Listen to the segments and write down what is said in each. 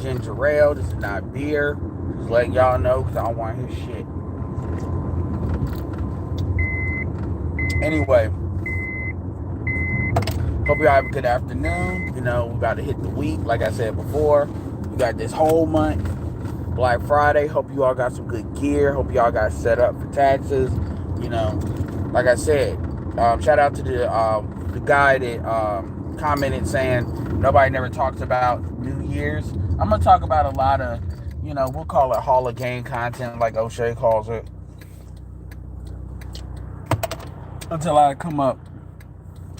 ginger ale. This is not beer. Just letting y'all know because I don't want to hear shit. Anyway, hope y'all have a good afternoon. You know, we about to hit the week. Like I said before, we got this whole month. Black Friday. Hope you all got some good gear. Hope y'all got set up for taxes. You know, like I said, shout out to the guy that commented saying nobody never talks about New Year's. I'm gonna talk about a lot of, you know, we'll call it Hall of Game content, like O'Shea calls it, until I come up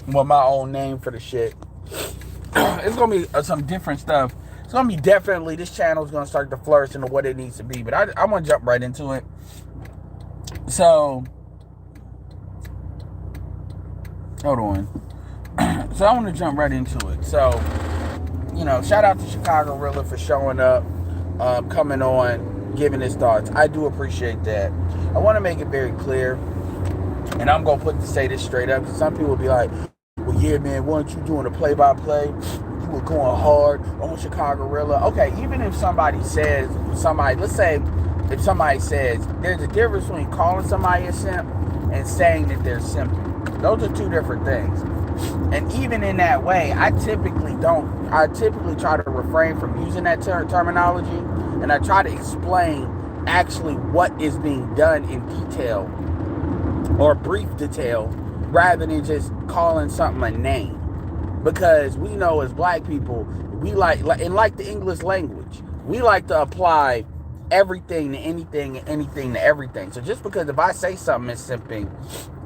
with my own name for the shit. It's gonna be some different stuff. It's gonna be definitely, this channel is gonna start to flourish into what it needs to be. But I'm gonna jump right into it. So, hold on. So I want to jump right into it. So, you know, shout out to Chicago Rilla for showing up, coming on, giving his thoughts. I do appreciate that. I want to make it very clear, and I'm gonna say this straight up, because some people will be like, well, yeah, man, weren't you doing a play-by-play? You were going hard on Chicago Rilla. Okay, even if somebody says, let's say, if somebody says, there's a difference between calling somebody a simp and saying that they're simping. Those are two different things. And even in that way, I typically try to refrain from using that terminology, and I try to explain actually what is being done in detail or brief detail rather than just calling something a name. Because we know as black people, we like the English language, we like to apply everything to anything and anything to everything. So just because if I say something is simping,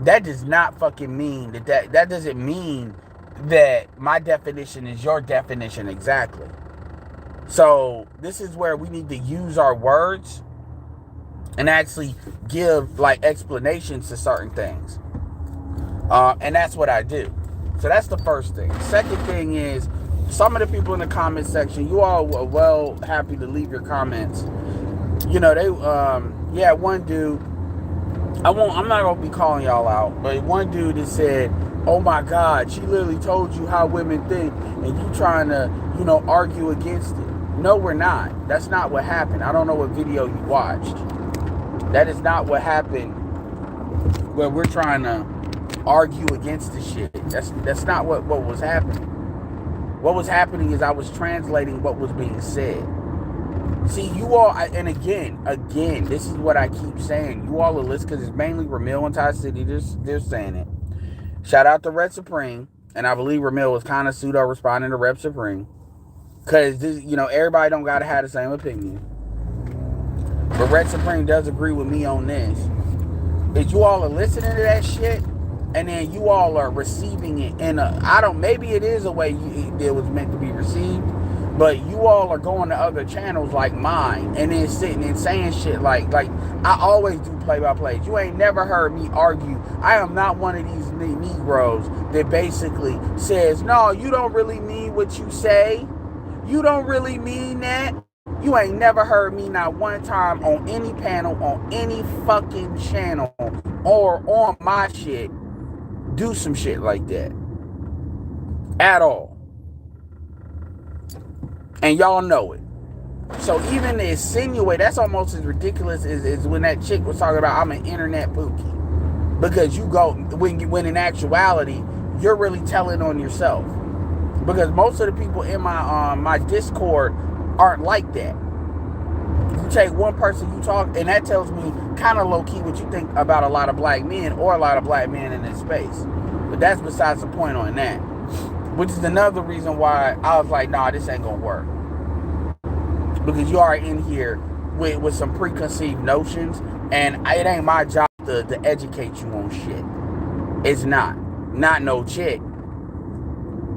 that does not fucking mean that doesn't mean that my definition is your definition exactly. So this is where we need to use our words and actually give like explanations to certain things. And that's what I do. So that's the first thing. Second thing is, some of the people in the comment section, you all were well happy to leave your comments. You know, they, one dude, I'm not going to be calling y'all out, but one dude that said, oh my God, she literally told you how women think, and you trying to, you know, argue against it. No, we're not. That's not what happened. I don't know what video you watched. That is not what happened where we're trying to argue against the shit. That's not what was happening. What was happening is I was translating what was being said. See, you all, and again, this is what I keep saying. You all are listening, because it's mainly Ramil and Ty City. They're saying it. Shout out to Red Supreme, and I believe Ramil was kind of pseudo responding to Red Supreme, because you know, everybody don't gotta have the same opinion. But Red Supreme does agree with me on this. If you all are listening to that shit, and then you all are receiving it in maybe it is a way it was meant to be received, but you all are going to other channels like mine and then sitting and saying shit like I always do play-by-plays. You ain't never heard me argue. I am not one of these Negroes that basically says, no, you don't really mean what you say. You don't really mean that. You ain't never heard me not one time on any panel, on any fucking channel, or on my shit do some shit like that. At all. And y'all know it. So even to insinuate, that's almost as ridiculous as when that chick was talking about I'm an internet pookie. Because you go, when in actuality, you're really telling on yourself. Because most of the people in my Discord aren't like that. You take one person, you talk, and that tells me kind of low-key what you think about a lot of black men or a lot of black men in this space. But that's besides the point on that. Which is another reason why I was like, nah, this ain't gonna work. Because you are in here with some preconceived notions, and it ain't my job to educate you on shit. It's not. Not no chick.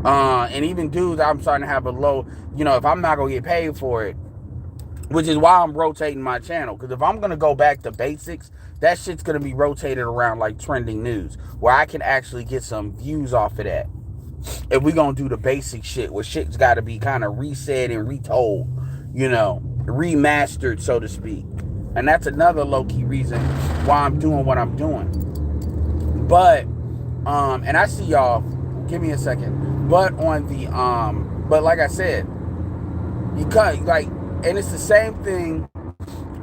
And even dudes, I'm starting to have a low, you know, if I'm not gonna get paid for it, which is why I'm rotating my channel. Because if I'm gonna go back to basics, that shit's gonna be rotated around like trending news, where I can actually get some views off of that. If we gonna do the basic shit, where shit's gotta be kind of reset and retold, you know, remastered, so to speak. And that's another low-key reason why I'm doing what I'm doing. But, and I see y'all, give me a second. But on the, but like I said, you cut, like, And it's the same thing.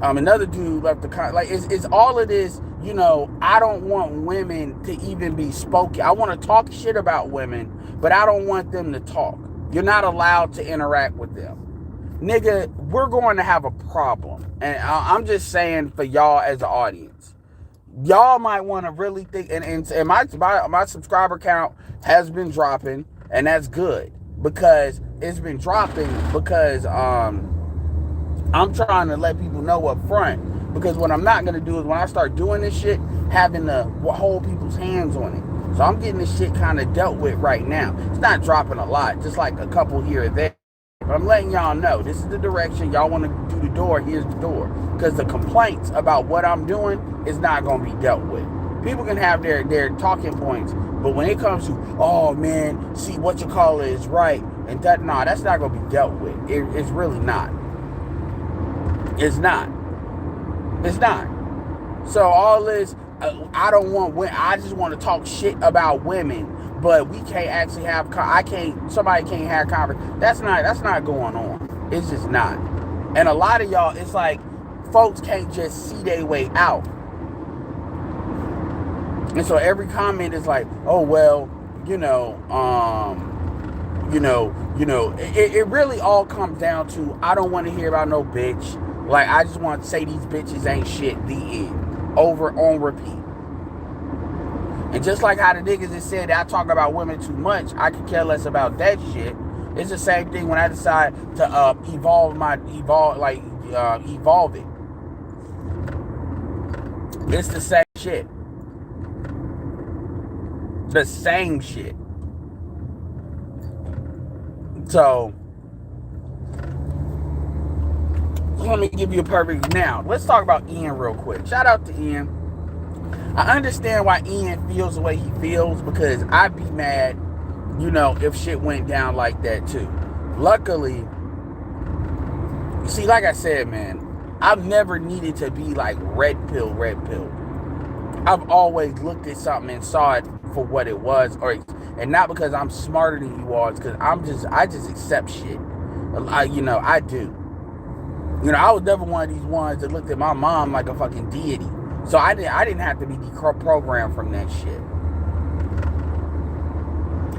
Another dude left the like it's all it is. You know, I don't want women to even be spoken. I want to talk shit about women, but I don't want them to talk. You're not allowed to interact with them. Nigga, we're going to have a problem. And I'm just saying for y'all as an audience, y'all might want to really think, and my subscriber count has been dropping, and that's good because it's been dropping because I'm trying to let people know up front, because what I'm not going to do is when I start doing this shit, having to hold people's hands on it. So I'm getting this shit kind of dealt with right now. It's not dropping a lot, just like a couple here or there. But I'm letting y'all know, this is the direction. Y'all want to do the door, here's the door. Because the complaints about what I'm doing is not going to be dealt with. People can have their talking points, but when it comes to, oh man, see what you call it is right, and that, nah, that's not going to be dealt with. It's really not. It's not. It's not. So all this, I don't want women. I just want to talk shit about women, but we can't actually have. Somebody can't have conversation. That's not going on. It's just not. And a lot of y'all, it's like folks can't just see their way out. And so every comment is like, oh well, it really all comes down to, I don't want to hear about no bitch. Like, I just want to say these bitches ain't shit, the end. Over, on repeat. And just like how the niggas just said that I talk about women too much, I could care less about that shit. It's the same thing when I decide to evolve it. It's the same shit. The same shit. So, let me give you a perfect now. Let's talk about Ian real quick. Shout out to Ian. I understand why Ian feels the way he feels, because I'd be mad, if shit went down like that too. Luckily, you see, like I said, man, I've never needed to be like red pill. I've always looked at something and saw it for what it was, and not because I'm smarter than you all. It's because I just accept shit. I do. I was never one of these ones that looked at my mom like a fucking deity. So I didn't have to be deprogrammed from that shit.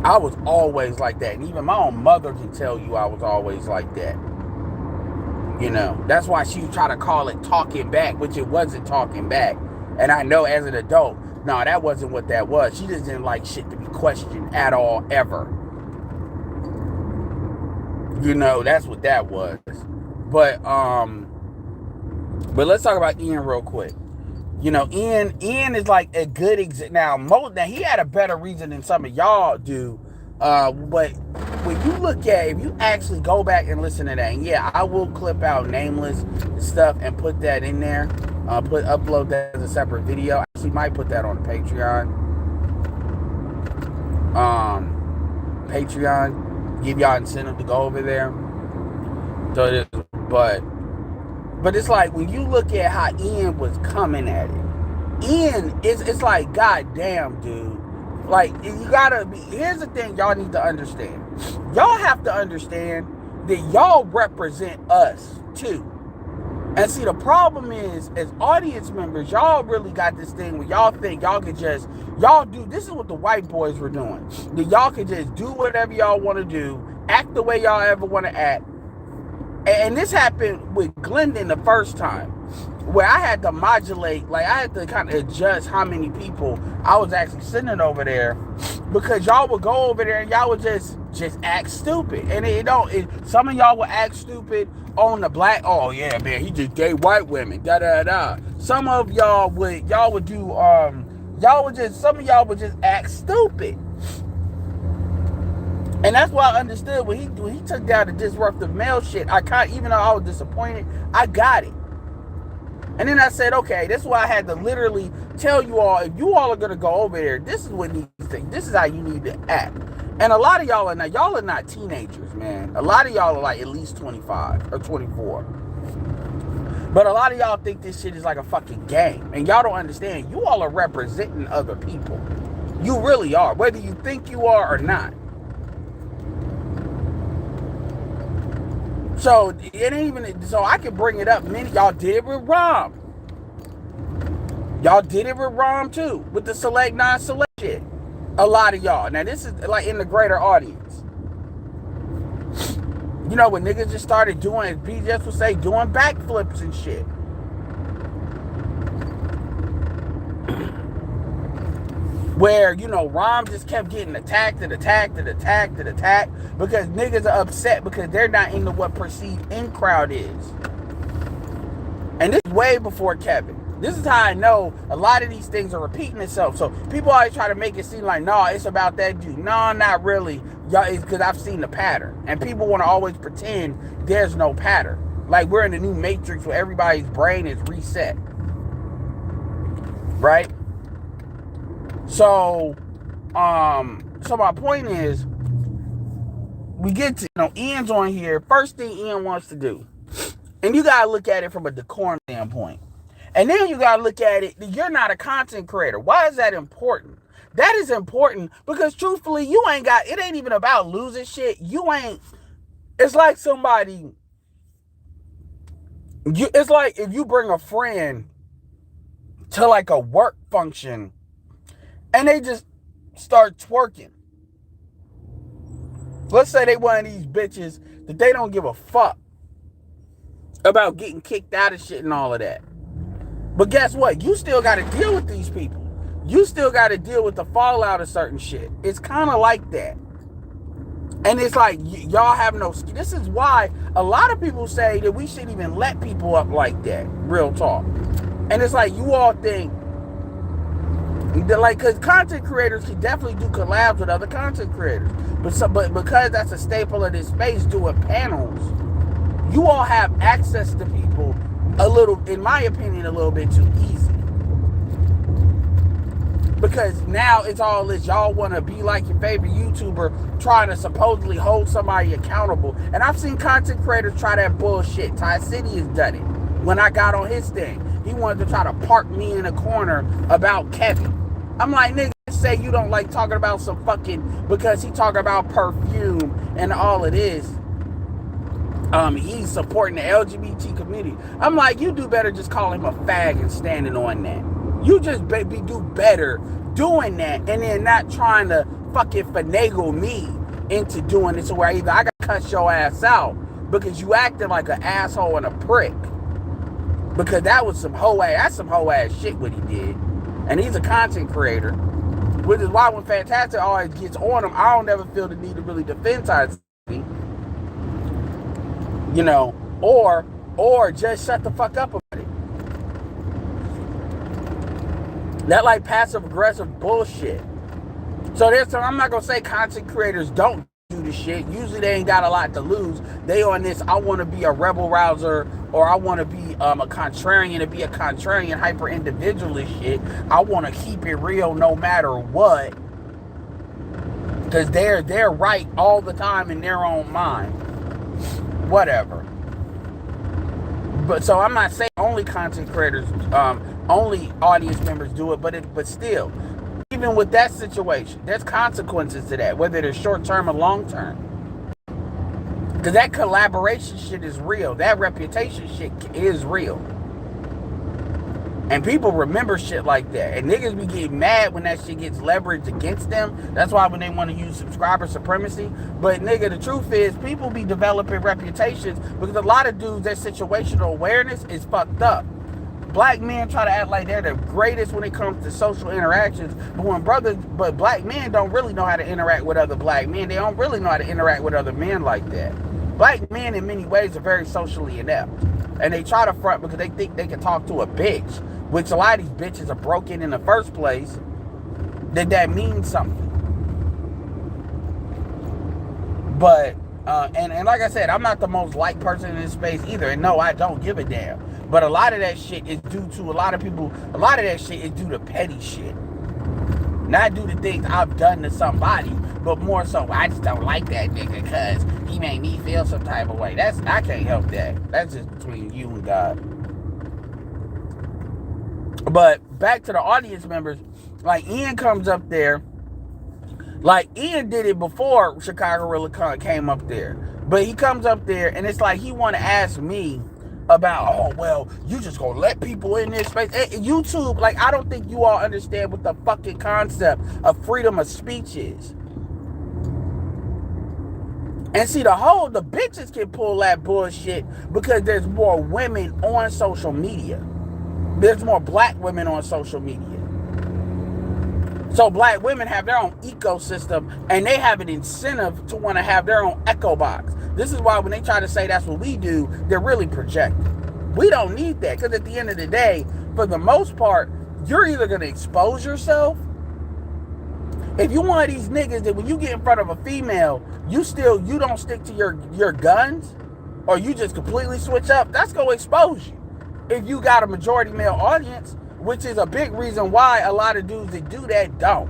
I was always like that. And even my own mother can tell you I was always like that. That's why she would try to call it talking back, which it wasn't talking back. And I know as an adult, no, that wasn't what that was. She just didn't like shit to be questioned at all, ever. That's what that was. But let's talk about Ian real quick. Ian is like a good example. Now he had a better reason than some of y'all do. But when you look at, if you actually go back and listen to that, and yeah, I will clip out Nameless stuff and put that in there. Upload that as a separate video. I actually might put that on the Patreon. Give y'all incentive to go over there. So, but it's like when you look at how Ian was coming at it, Ian it's like, goddamn, dude. Like, you gotta be. Here's the thing, y'all need to understand. Y'all have to understand that y'all represent us too. And see, the problem is, as audience members, y'all really got this thing where y'all think y'all could just, this is what the white boys were doing. That y'all could just do whatever y'all want to do, act the way y'all ever want to act. And this happened with Glendon the first time, where I had to modulate, like I had to kind of adjust how many people I was actually sending over there, because y'all would go over there and y'all would just act stupid. And some of y'all would act stupid on the black, oh yeah, man, he just gay white women, da-da-da. Some of y'all would some of y'all would just act stupid. And that's why I understood when he took down the disruptive male shit. Even though I was disappointed, I got it. And then I said, okay, this is why I had to literally tell you all, if you all are gonna go over there, this is what needs to think. This is how you need to act. And a lot of y'all are not teenagers, man. A lot of y'all are like at least 25 or 24. But a lot of y'all think this shit is like a fucking game. And y'all don't understand. You all are representing other people. You really are, whether you think you are or not. So it ain't even, so I can bring it up. Many y'all did it with Rom. Y'all did it with Rom too, with the select non-select shit. A lot of y'all. Now this is like in the greater audience. You know, when niggas just started doing, as BJS would say, doing backflips and shit. Where, you know, Rom just kept getting attacked and attacked and attacked and attacked because niggas are upset because they're not into what perceived in crowd is. And this is way before Kevin. This is how I know a lot of these things are repeating itself. So people always try to make it seem like, no, it's about that dude. No, not really. Y'all, it's because I've seen the pattern. And people want to always pretend there's no pattern. Like we're in the new matrix where everybody's brain is reset. Right? So my point is, we get to, you know, Ian's on here. First thing Ian wants to do, and you gotta look at it from a decorum standpoint. And then you gotta look at it, you're not a content creator. Why is that important? That is important because truthfully, you ain't got, it ain't even about losing shit. You ain't, it's like somebody, it's like if you bring a friend to like a work function and they just start twerking. Let's say they one of these bitches that they don't give a fuck about getting kicked out of shit and all of that. But guess what? You still got to deal with these people. You still got to deal with the fallout of certain shit. It's kind of like that. And it's like, y'all have no... This is why a lot of people say that we shouldn't even let people up like that. Real talk. And it's like, you all think... Like, because content creators can definitely do collabs with other content creators. But because that's a staple of this space, doing panels, you all have access to people a little, in my opinion, a little bit too easy. Because now it's all this, y'all want to be like your favorite YouTuber trying to supposedly hold somebody accountable. And I've seen content creators try that bullshit. Ty City has done it. When I got on his thing, he wanted to try to park me in a corner about Kevin. I'm like, nigga, say you don't like talking about some fucking, because he talking about perfume and all it is. He's supporting the LGBT community. I'm like, you do better just call him a fag and standing on that. You just do better doing that and then not trying to fucking finagle me into doing it to where either I gotta cut your ass out because you acting like an asshole and a prick. Because that was some hoe ass, that's some hoe ass shit what he did. And he's a content creator. Which is why when Fantastic always gets on him, I don't ever feel the need to really defend Ty City. You know, or just shut the fuck up about it. That like passive aggressive bullshit. So I'm not gonna say content creators don't do the shit. Usually they ain't got a lot to lose. They on this, I want to be a rebel rouser, or I want to be a contrarian, to be a contrarian hyper individualist shit. I want to keep it real no matter what. Because they're right all the time in their own mind. Whatever. But so I'm not saying only content creators, only audience members do it, but still, even with that situation, there's consequences to that, whether they're short term or long term. Because that collaboration shit is real. That reputation shit is real. And people remember shit like that. And niggas be getting mad when that shit gets leveraged against them. That's why when they want to use subscriber supremacy. But nigga, the truth is, people be developing reputations because a lot of dudes, their situational awareness is fucked up. Black men try to act like they're the greatest when it comes to social interactions. But black men don't really know how to interact with other black men. They don't really know how to interact with other men like that. Black men in many ways are very socially inept. And they try to front because they think they can talk to a bitch, which a lot of these bitches are broken in the first place, that means something. But, and like I said, I'm not the most liked person in this space either. And no, I don't give a damn. But a lot of that shit is due to a lot of that shit is due to petty shit. Not due to things I've done to somebody, but more so, I just don't like that nigga because he made me feel some type of way. I can't help that. That's just between you and God. But back to the audience members, like Ian comes up there, like Ian did it before Chicago Gorilla came up there. But he comes up there and it's like he want to ask me about, oh, well, you just gonna let people in this space. YouTube, like, I don't think you all understand what the fucking concept of freedom of speech is. And see, the bitches can pull that bullshit because there's more women on social media. There's more black women on social media. So black women have their own ecosystem and they have an incentive to want to have their own echo box. This is why when they try to say that's what we do, they're really projecting. We don't need that, because at the end of the day, for the most part, you're either going to expose yourself. If you one of these niggas that when you get in front of a female, you don't stick to your guns, or you just completely switch up, that's going to expose you. If you got a majority male audience, which is a big reason why a lot of dudes that do that don't.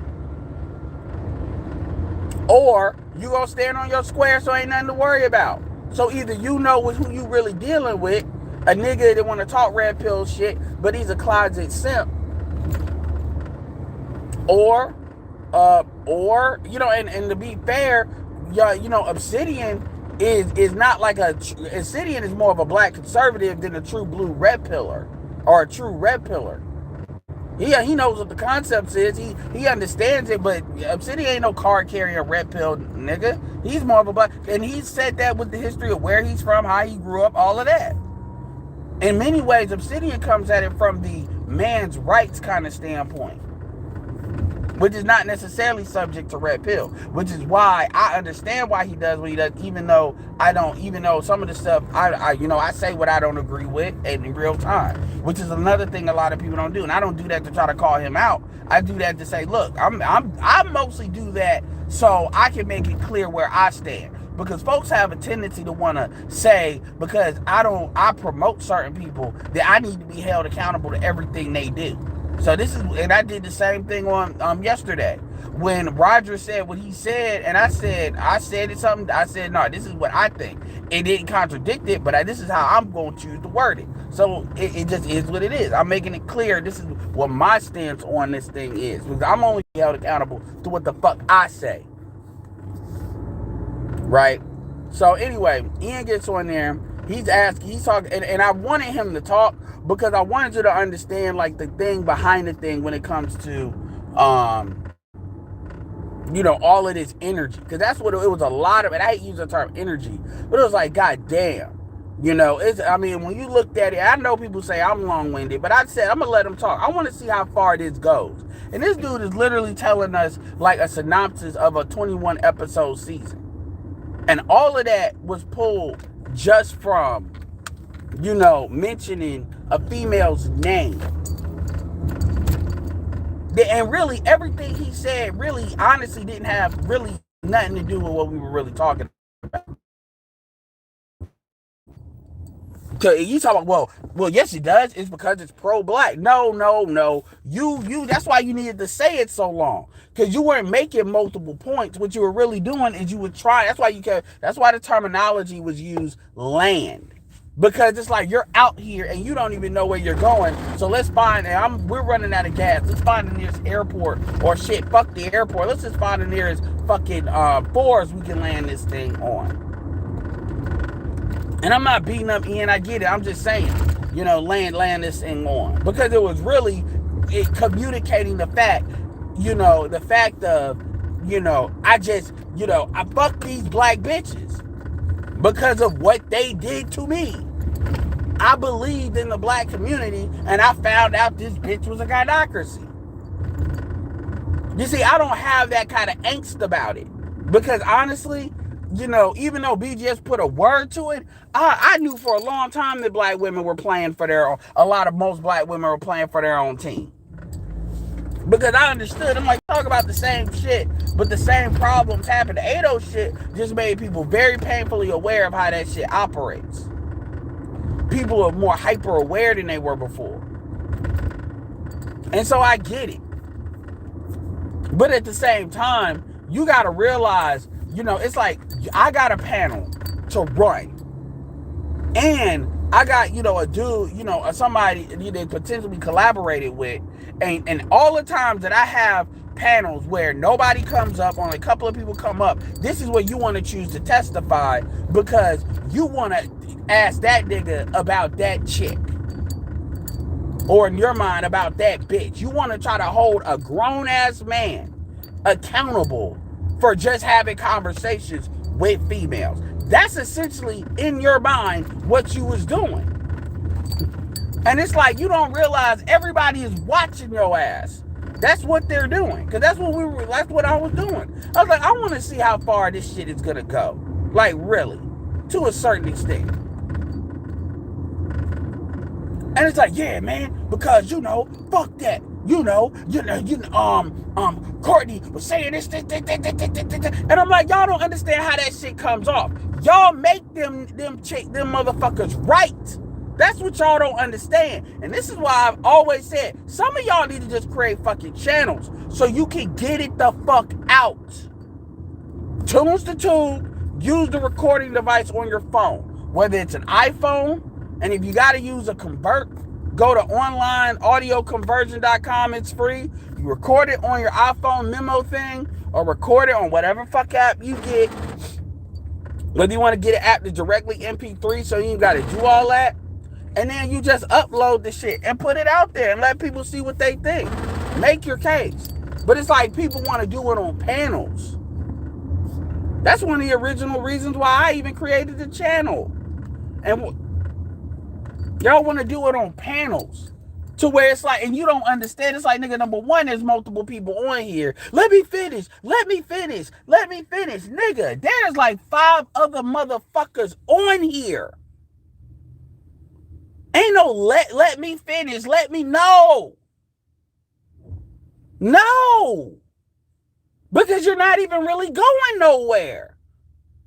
Or you gonna stand on your square, so ain't nothing to worry about. So either you know who you really dealing with, a nigga that want to talk red pill shit, but he's a closet simp, or you know, and to be fair, you know, Obsidian is not like Obsidian is more of a black conservative than a true blue red pillar or a true red pillar. He knows what the concept is. He understands it, but Obsidian ain't no card carrying red pill nigga. He's more of a black, and he said that with the history of where he's from, how he grew up, all of that. In many ways, Obsidian comes at it from the man's rights kind of standpoint, which is not necessarily subject to red pill, which is why I understand why he does what he does, even though some of the stuff I say what I don't agree with in real time, which is another thing a lot of people don't do. And I don't do that to try to call him out. I do that to say, look, I mostly do that so I can make it clear where I stand. Because folks have a tendency to want to say, because I promote certain people, that I need to be held accountable to everything they do. So and I did the same thing on yesterday when Roger said what he said, and I said it something. I said, no, this is what I think. It didn't contradict it, but this is how I'm going to choose to word it. So it just is what it is. I'm making it clear. This is what my stance on this thing is, because I'm only held accountable to what the fuck I say. Right? So anyway, Ian gets on there. He's talking, and I wanted him to talk because I wanted you to understand, like, the thing behind the thing when it comes to, all of this energy. Because that's what it was, a lot of it. I hate using the term energy, but it was like, God damn. When you looked at it, I know people say I'm long-winded, but I said, I'm going to let him talk. I want to see how far this goes. And this dude is literally telling us, like, a synopsis of a 21-episode season. And all of that was pulled just from, mentioning a female's name. And really, everything he said really, honestly, didn't have really nothing to do with what we were really talking about. You talk about, well, yes, it does. It's because it's pro-black. No. You. That's why you needed to say it so long, because you weren't making multiple points. What you were really doing is you would try. That's why the terminology was used, land, because it's like you're out here and you don't even know where you're going. So let's find. We're running out of gas. Let's find the nearest airport, or shit. Fuck the airport. Let's just find the nearest fucking forest we can land this thing on. And I'm not beating up Ian, I get it. I'm just saying, land this thing on. Because it was really communicating the fact, the fact of, I fucked these black bitches because of what they did to me. I believed in the black community, and I found out this bitch was a gynocracy. You see, I don't have that kind of angst about it. Because honestly, even though BGS put a word to it, I knew for a long time that black women were playing for most black women were playing for their own team. Because I understood, I'm like, talk about the same shit, but the same problems happen. The 8-0 shit just made people very painfully aware of how that shit operates. People are more hyper aware than they were before. And so I get it. But at the same time, you gotta realize, it's like, I got a panel to run. And I got, a dude, somebody that potentially collaborated with. And all the times that I have panels where nobody comes up, only a couple of people come up. This is where you want to choose to testify because you want to ask that nigga about that chick. Or in your mind, about that bitch. You want to try to hold a grown-ass man accountable for just having conversations with females. That's essentially, in your mind, what you was doing. And it's like, you don't realize everybody is watching your ass. That's what they're doing. Because that's what I was doing. I was like, I want to see how far this shit is going to go. Like, really. To a certain extent. And it's like, yeah, man, because, fuck that. Courtney was saying this. And I'm like, y'all don't understand how that shit comes off. Y'all make them motherfuckers right. That's what y'all don't understand. And this is why I've always said, some of y'all need to just create fucking channels so you can get it the fuck out. Tunes to tube, use the recording device on your phone. Whether it's an iPhone, and if you got to use a convert, go to onlineaudioconversion.com. It's free. You record it on your iPhone memo thing or record it on whatever fuck app you get. Whether you want to get an app that's directly MP3 so you ain't got to do all that. And then you just upload the shit and put it out there and let people see what they think. Make your case. But it's like people want to do it on panels. That's one of the original reasons why I even created the channel. And y'all want to do it on panels to where it's like, and you don't understand. It's like, nigga, number one, there's multiple people on here. Let me finish. Nigga, there's like 5 other motherfuckers on here. Ain't no let me finish. Let me know. No. Because you're not even really going nowhere.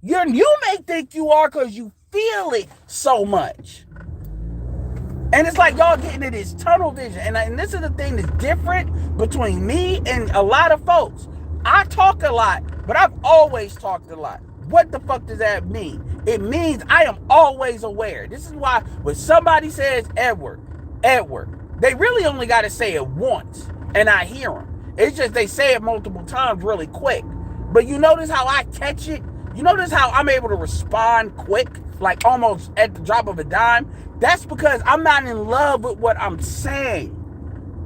You may think you are because you feel it so much. And it's like y'all getting into this tunnel vision. And this is the thing that's different between me and a lot of folks. I talk a lot, but I've always talked a lot. What the fuck does that mean? It means I am always aware. This is why when somebody says Edward, they really only got to say it once, and I hear them. It's just they say it multiple times really quick. But you notice how I catch it? You notice how I'm able to respond quick, like almost at the drop of a dime? That's because I'm not in love with what I'm saying.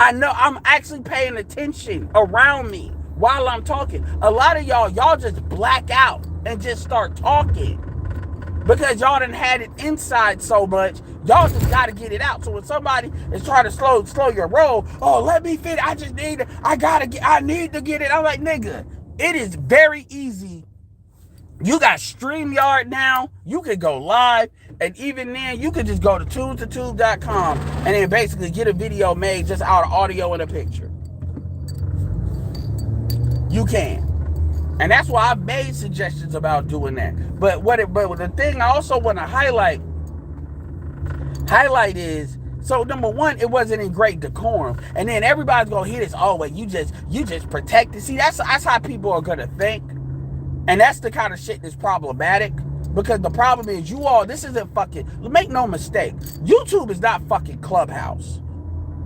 I know I'm actually paying attention around me while I'm talking. A lot of y'all just black out and just start talking because y'all done had it inside so much. Y'all just got to get it out. So when somebody is trying to slow your roll, let me fit. I need to get it. I'm like, nigga, it is very easy. You got StreamYard now. You can go live. And even then, you can just go to tunestotube.com and then basically get a video made just out of audio and a picture. You can. And that's why I've made suggestions about doing that. But the thing I also want to highlight is, so number one, it wasn't in great decorum. And then everybody's going to hear this, wait, you just protect it. See, that's how people are going to think. And that's the kind of shit that's problematic. Because the problem is this isn't fucking, make no mistake, YouTube is not fucking Clubhouse.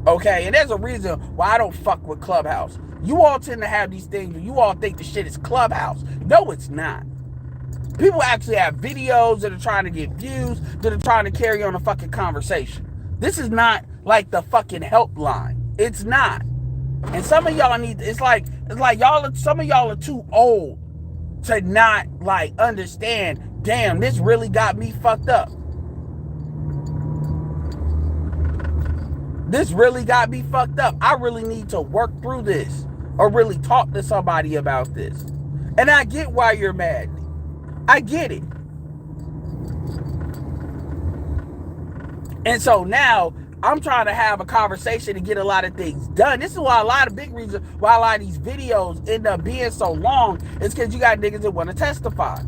Okay? And there's a reason why I don't fuck with Clubhouse. You all tend to have these things where you all think the shit is Clubhouse. No, it's not. People actually have videos that are trying to get views, that are trying to carry on a fucking conversation. This is not like the fucking helpline. It's not. And some of y'all it's like some of y'all are too old to not like understand, damn, this really got me fucked up. This really got me fucked up. I really need to work through this or really talk to somebody about this. And I get why you're mad. I get it. And so now I'm trying to have a conversation to get a lot of things done. This is why a big reason why a lot of these videos end up being so long is because you got niggas that want to testify.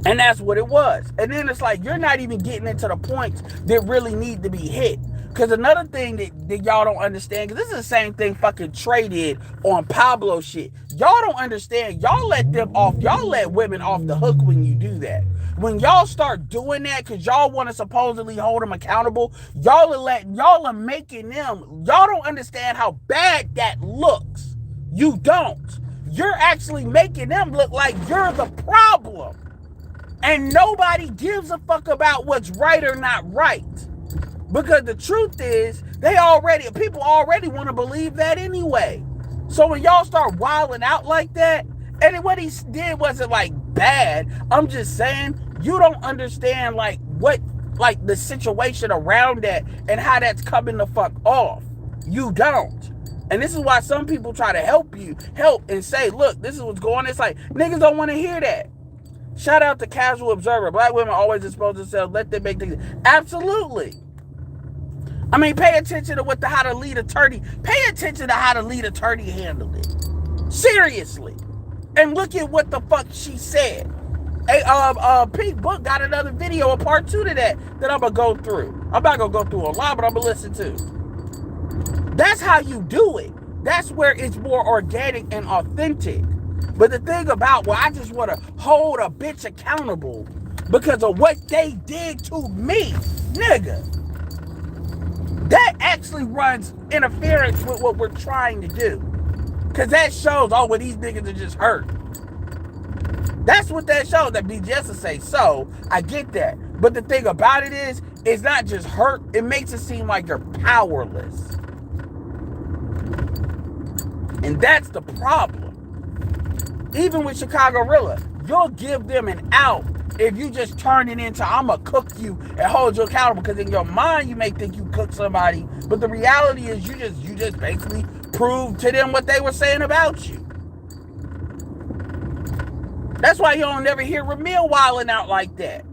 And that's what it was. And then it's like, you're not even getting into the points that really need to be hit. Because another thing that y'all don't understand, because this is the same thing fucking Trey did on Pablo shit. Y'all don't understand. Y'all let women off the hook when you do that. when y'all start doing that because y'all want to supposedly hold them accountable, y'all are making them, y'all don't understand how bad that looks. You don't. You're actually making them look like you're the problem. And nobody gives a fuck about what's right or not right. Because the truth is, people already want to believe that anyway. So when y'all start wilding out like that, and what he did wasn't like bad, I'm just saying, you don't understand like what, like the situation around that and how that's coming the fuck off. You don't. And this is why some people try to help and say, look, this is what's going on. It's like, niggas don't want to hear that. Shout out to Casual Observer. Black women always expose themselves. Let them make things. Absolutely. I mean, pay attention to how the lead attorney handled it. Seriously. And look at what the fuck she said. Pink Book got another video, a part 2 to that I'm gonna go through. I'm not gonna go through a lot, but I'm gonna listen to. That's how you do it. That's where it's more organic and authentic. But the thing about, I just want to hold a bitch accountable because of what they did to me, nigga. That actually runs interference with what we're trying to do. Because that shows, well, these niggas are just hurt. That's what that shows. That BGS will say, so, I get that. But the thing about it is, it's not just hurt. It makes it seem like you're powerless. And that's the problem. Even with Chicago-Rilla, you'll give them an out if you just turn it into, I'm going to cook you and hold you accountable. Because in your mind, you may think you cook somebody. But the reality is you just basically proved to them what they were saying about you. That's why you don't never hear Ramil wilding out like that.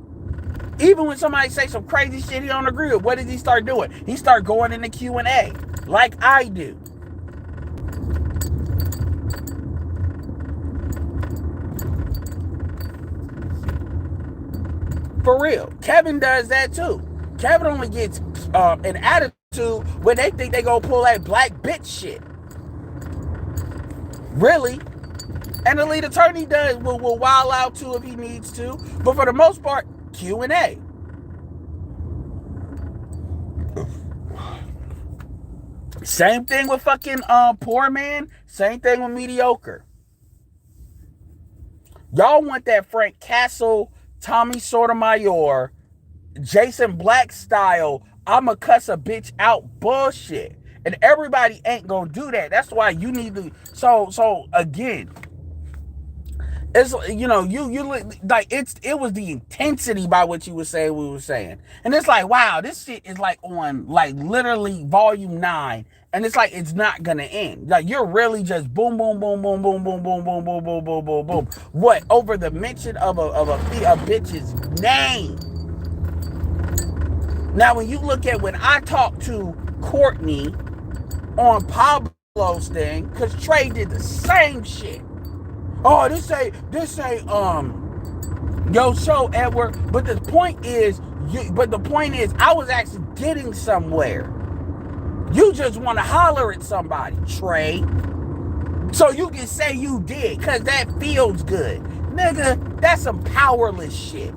Even when somebody say some crazy shit he don't agree with, what does he start doing? He start going in the Q&A like I do. For real. Kevin does that too. Kevin only gets an attitude when they think they gonna pull that black bitch shit. Really? And the lead attorney will wild out too if he needs to. But for the most part, Q&A. Same thing with fucking Poor Man. Same thing with Mediocre. Y'all want that Frank Castle, Tommy Sotomayor, Jason Black style, I'ma cuss a bitch out bullshit. And everybody ain't gonna do that. That's why you need to. So again, it's, you like it was the intensity by what you were saying we were saying. And it's like, wow, this shit is like on like literally volume 9. And it's like it's not gonna end. Like you're really just boom, boom, boom, boom, boom, boom, boom, boom, boom, boom, boom, boom, boom. What? Over the mention of a bitch's name. Now when you look at when I talked to Courtney on Pablo's thing, because Trey did the same shit. Oh, this ain't yo show, Edward. But the point is, I was actually getting somewhere. You just want to holler at somebody, Trey. So you can say you did, because that feels good. Nigga, that's some powerless shit.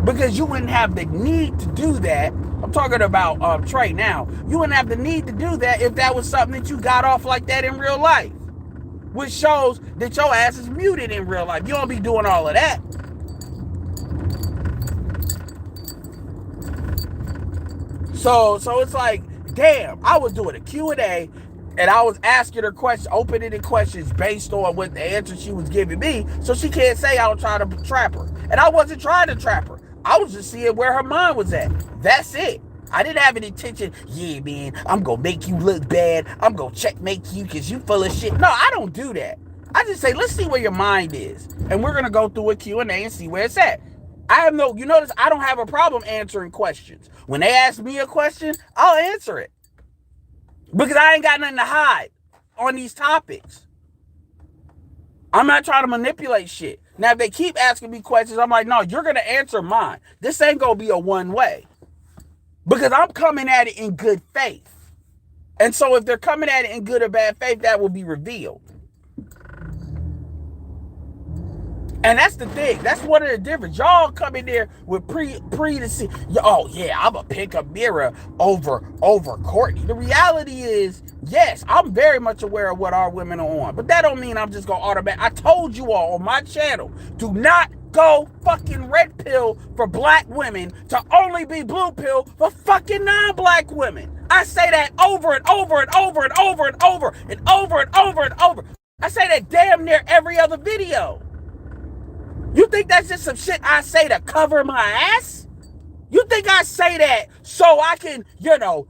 Because you wouldn't have the need to do that. I'm talking about Trey now. You wouldn't have the need to do that if that was something that you got off like that in real life. Which shows that your ass is muted in real life. You don't be doing all of that. So it's like, damn, I was doing a Q&A and I was asking her questions, open-ended questions based on what the answer she was giving me, so she can't say I was trying to trap her. And I wasn't trying to trap her. I was just seeing where her mind was at. That's it. I didn't have an intention, yeah, man, I'm going to make you look bad. I'm going to checkmate you because you full of shit. No, I don't do that. I just say, let's see where your mind is. And we're going to go through a Q&A and see where it's at. You notice I don't have a problem answering questions. When they ask me a question, I'll answer it. Because I ain't got nothing to hide on these topics. I'm not trying to manipulate shit. Now, if they keep asking me questions, I'm like, no, you're going to answer mine. This ain't going to be a one-way. Because I'm coming at it in good faith. And so if they're coming at it in good or bad faith, that will be revealed. And that's the thing. That's one of the difference. Y'all come in there with pre to see. Oh yeah, I'm gonna pick Amira over Courtney. The reality is, yes, I'm very much aware of what our women are on, but that don't mean I'm just gonna automatic. I told you all on my channel, do not go fucking red pill for black women to only be blue pill for fucking non-black women. I say that over and over and over and over and over and over and over and over. I say that damn near every other video. You think that's just some shit I say to cover my ass? You think I say that so I can,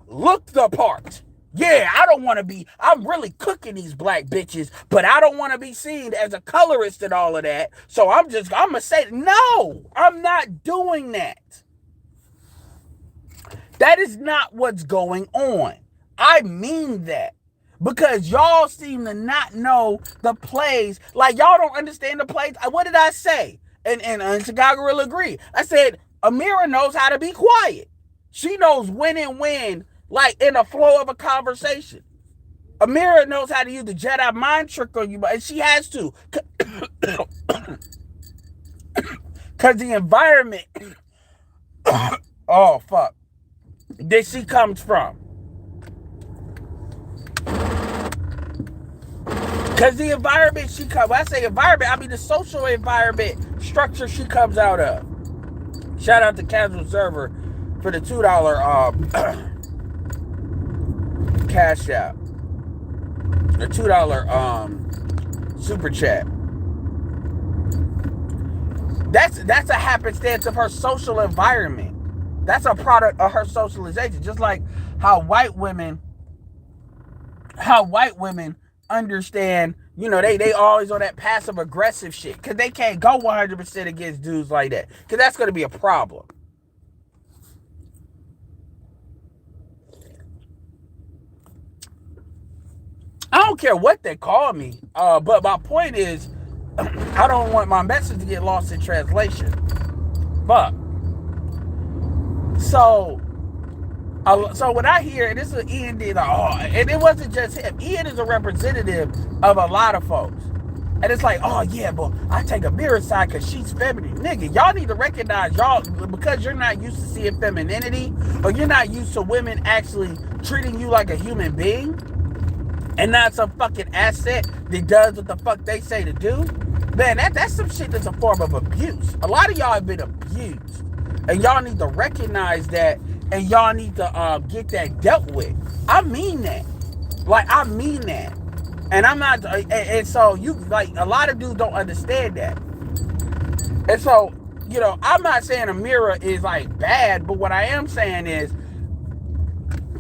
look the part? Yeah, I don't want to be, I'm really cooking these black bitches, but I don't want to be seen as a colorist and all of that. So I'm going to say, no, I'm not doing that. That is not what's going on. I mean that. Because y'all seem to not know the plays. Like, y'all don't understand the plays. What did I say? And Chicago will agree. I said, Amira knows how to be quiet. She knows when and when, like in the flow of a conversation. Amira knows how to use the Jedi mind trick on you, and she has to. Because the environment, oh, fuck, that she comes from. Because the environment she comes, when I say environment, I mean the social environment structure she comes out of. Shout out to Casual Server for the $2 cash out. The $2 super chat. That's a happenstance of her social environment. That's a product of her socialization. Just like how white women understand, they always on that passive aggressive shit because they can't go 100% against dudes like that because that's going to be a problem. I don't care what they call me, but my point is, I don't want my message to get lost in translation. But so when I hear, and this is Ian did, and it wasn't just him. Ian is a representative of a lot of folks. And it's like, oh yeah, but I take Amira's side because she's feminine. Nigga, y'all need to recognize because you're not used to seeing femininity, or you're not used to women actually treating you like a human being, and not some fucking asset that does what the fuck they say to do. Man, that's some shit that's a form of abuse. A lot of y'all have been abused. And y'all need to recognize that, and y'all need to get that dealt with. I mean that. Like, I mean that. And I'm not, and so you, like, a lot of dudes don't understand that. And so, I'm not saying Amira is, like, bad, but what I am saying is,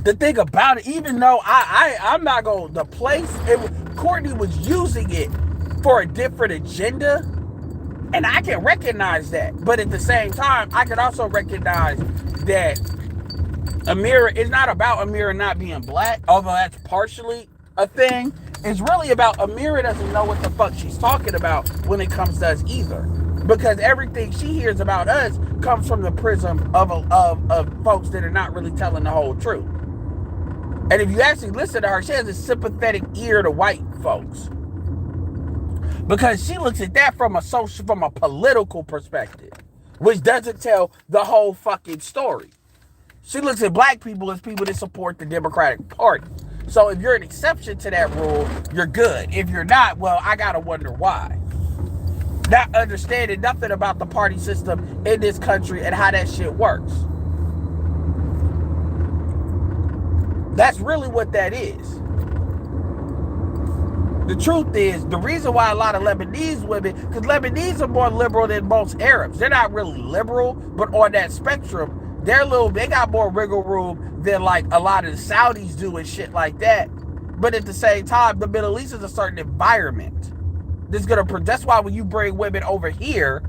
the thing about it, even though I'm not going to, Courtney was using it for a different agenda, and I can recognize that. But at the same time, I can also recognize that Amira, it's not about Amira not being black, although that's partially a thing. It's really about Amira doesn't know what the fuck she's talking about when it comes to us either. Because everything she hears about us comes from the prism of folks that are not really telling the whole truth. And if you actually listen to her, she has a sympathetic ear to white folks. Because she looks at that from a political perspective, which doesn't tell the whole fucking story. She looks at black people as people that support the Democratic Party. So if you're an exception to that rule, you're good. If you're not, well, I gotta wonder why. Not understanding nothing about the party system in this country and how that shit works. That's really what that is. The truth is, the reason why a lot of Lebanese women, because Lebanese are more liberal than most Arabs. They're not really liberal, but on that spectrum, they got more wiggle room than like a lot of the Saudis do and shit like that. But at the same time, the Middle East is a certain environment. That's why when you bring women over here,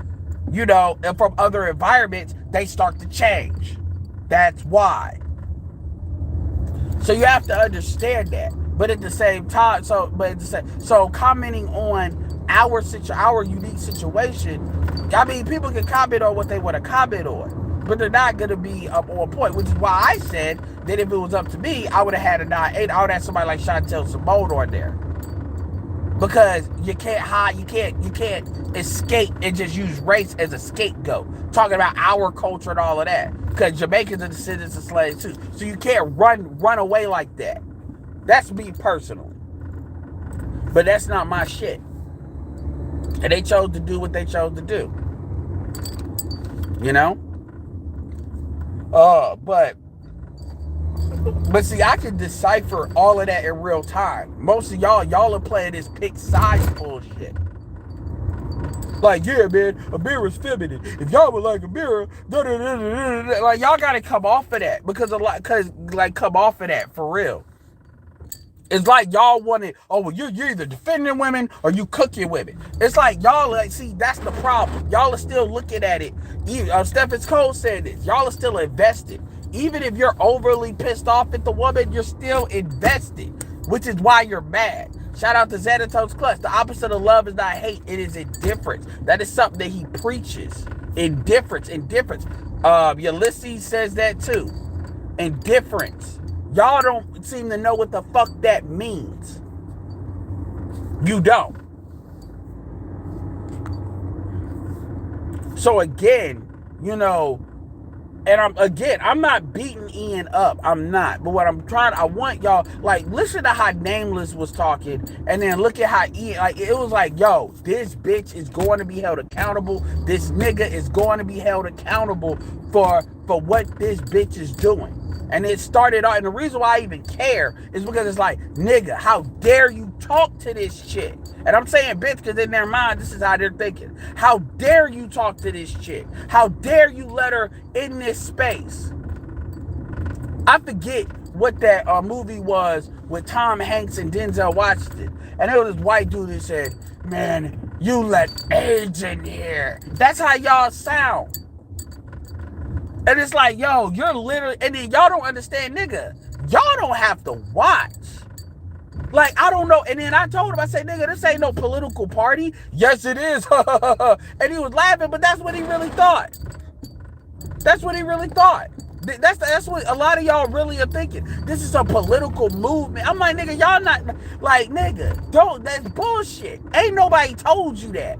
and from other environments, they start to change. That's why. So you have to understand that. But at the same time, so commenting on our unique situation, I mean, people can comment on what they want to comment on, but they're not going to be up on point, which is why I said that if it was up to me, I would have had a 9-8. I would have somebody like Chantel Simone on there. Because you can't hide, you can't escape and just use race as a scapegoat. Talking about our culture and all of that. Because Jamaicans are descendants of slaves too. So you can't run away like that. That's me personally. But that's not my shit. And they chose to do what they chose to do. You know? But see, I can decipher all of that in real time. Most of y'all are playing this pick size bullshit. Like, yeah, man, Amira is feminine. If y'all would like Amira, like, y'all gotta come off of that. Come off of that, for real. It's like y'all wanted, oh, well, you're either defending women or you cooking women. It's like y'all, like, see, that's the problem. Y'all are still looking at it. Stephen Cole said this. Y'all are still invested. Even if you're overly pissed off at the woman, you're still invested, which is why you're mad. Shout out to Xanatos Clutch. The opposite of love is not hate. It is indifference. That is something that he preaches. Indifference. Ulysses says that too. Indifference. Y'all don't seem to know what the fuck that means. You don't. So again, you know, and I'm not beating Ian up. I'm not. But what I want y'all, like, listen to how Nameless was talking, and then look at how Ian, like, it was like, yo, this bitch is going to be held accountable. This nigga is going to be held accountable for what this bitch is doing. And it started out, and the reason why I even care is because it's like, nigga, how dare you talk to this chick? And I'm saying bitch because in their mind, this is how they're thinking. How dare you talk to this chick? How dare you let her in this space? I forget what that movie was with Tom Hanks and Denzel Washington. And there was this white dude that said, man, you let AIDS in here. That's how y'all sound. And it's like, yo, you're literally, and then y'all don't understand, nigga. Y'all don't have to watch. Like, I don't know. And then I told him, I said, nigga, this ain't no political party. Yes, it is. And he was laughing, but that's what he really thought. That's what he really thought. That's what a lot of y'all really are thinking. This is a political movement. I'm like, nigga, y'all not, like, nigga, that's bullshit. Ain't nobody told you that.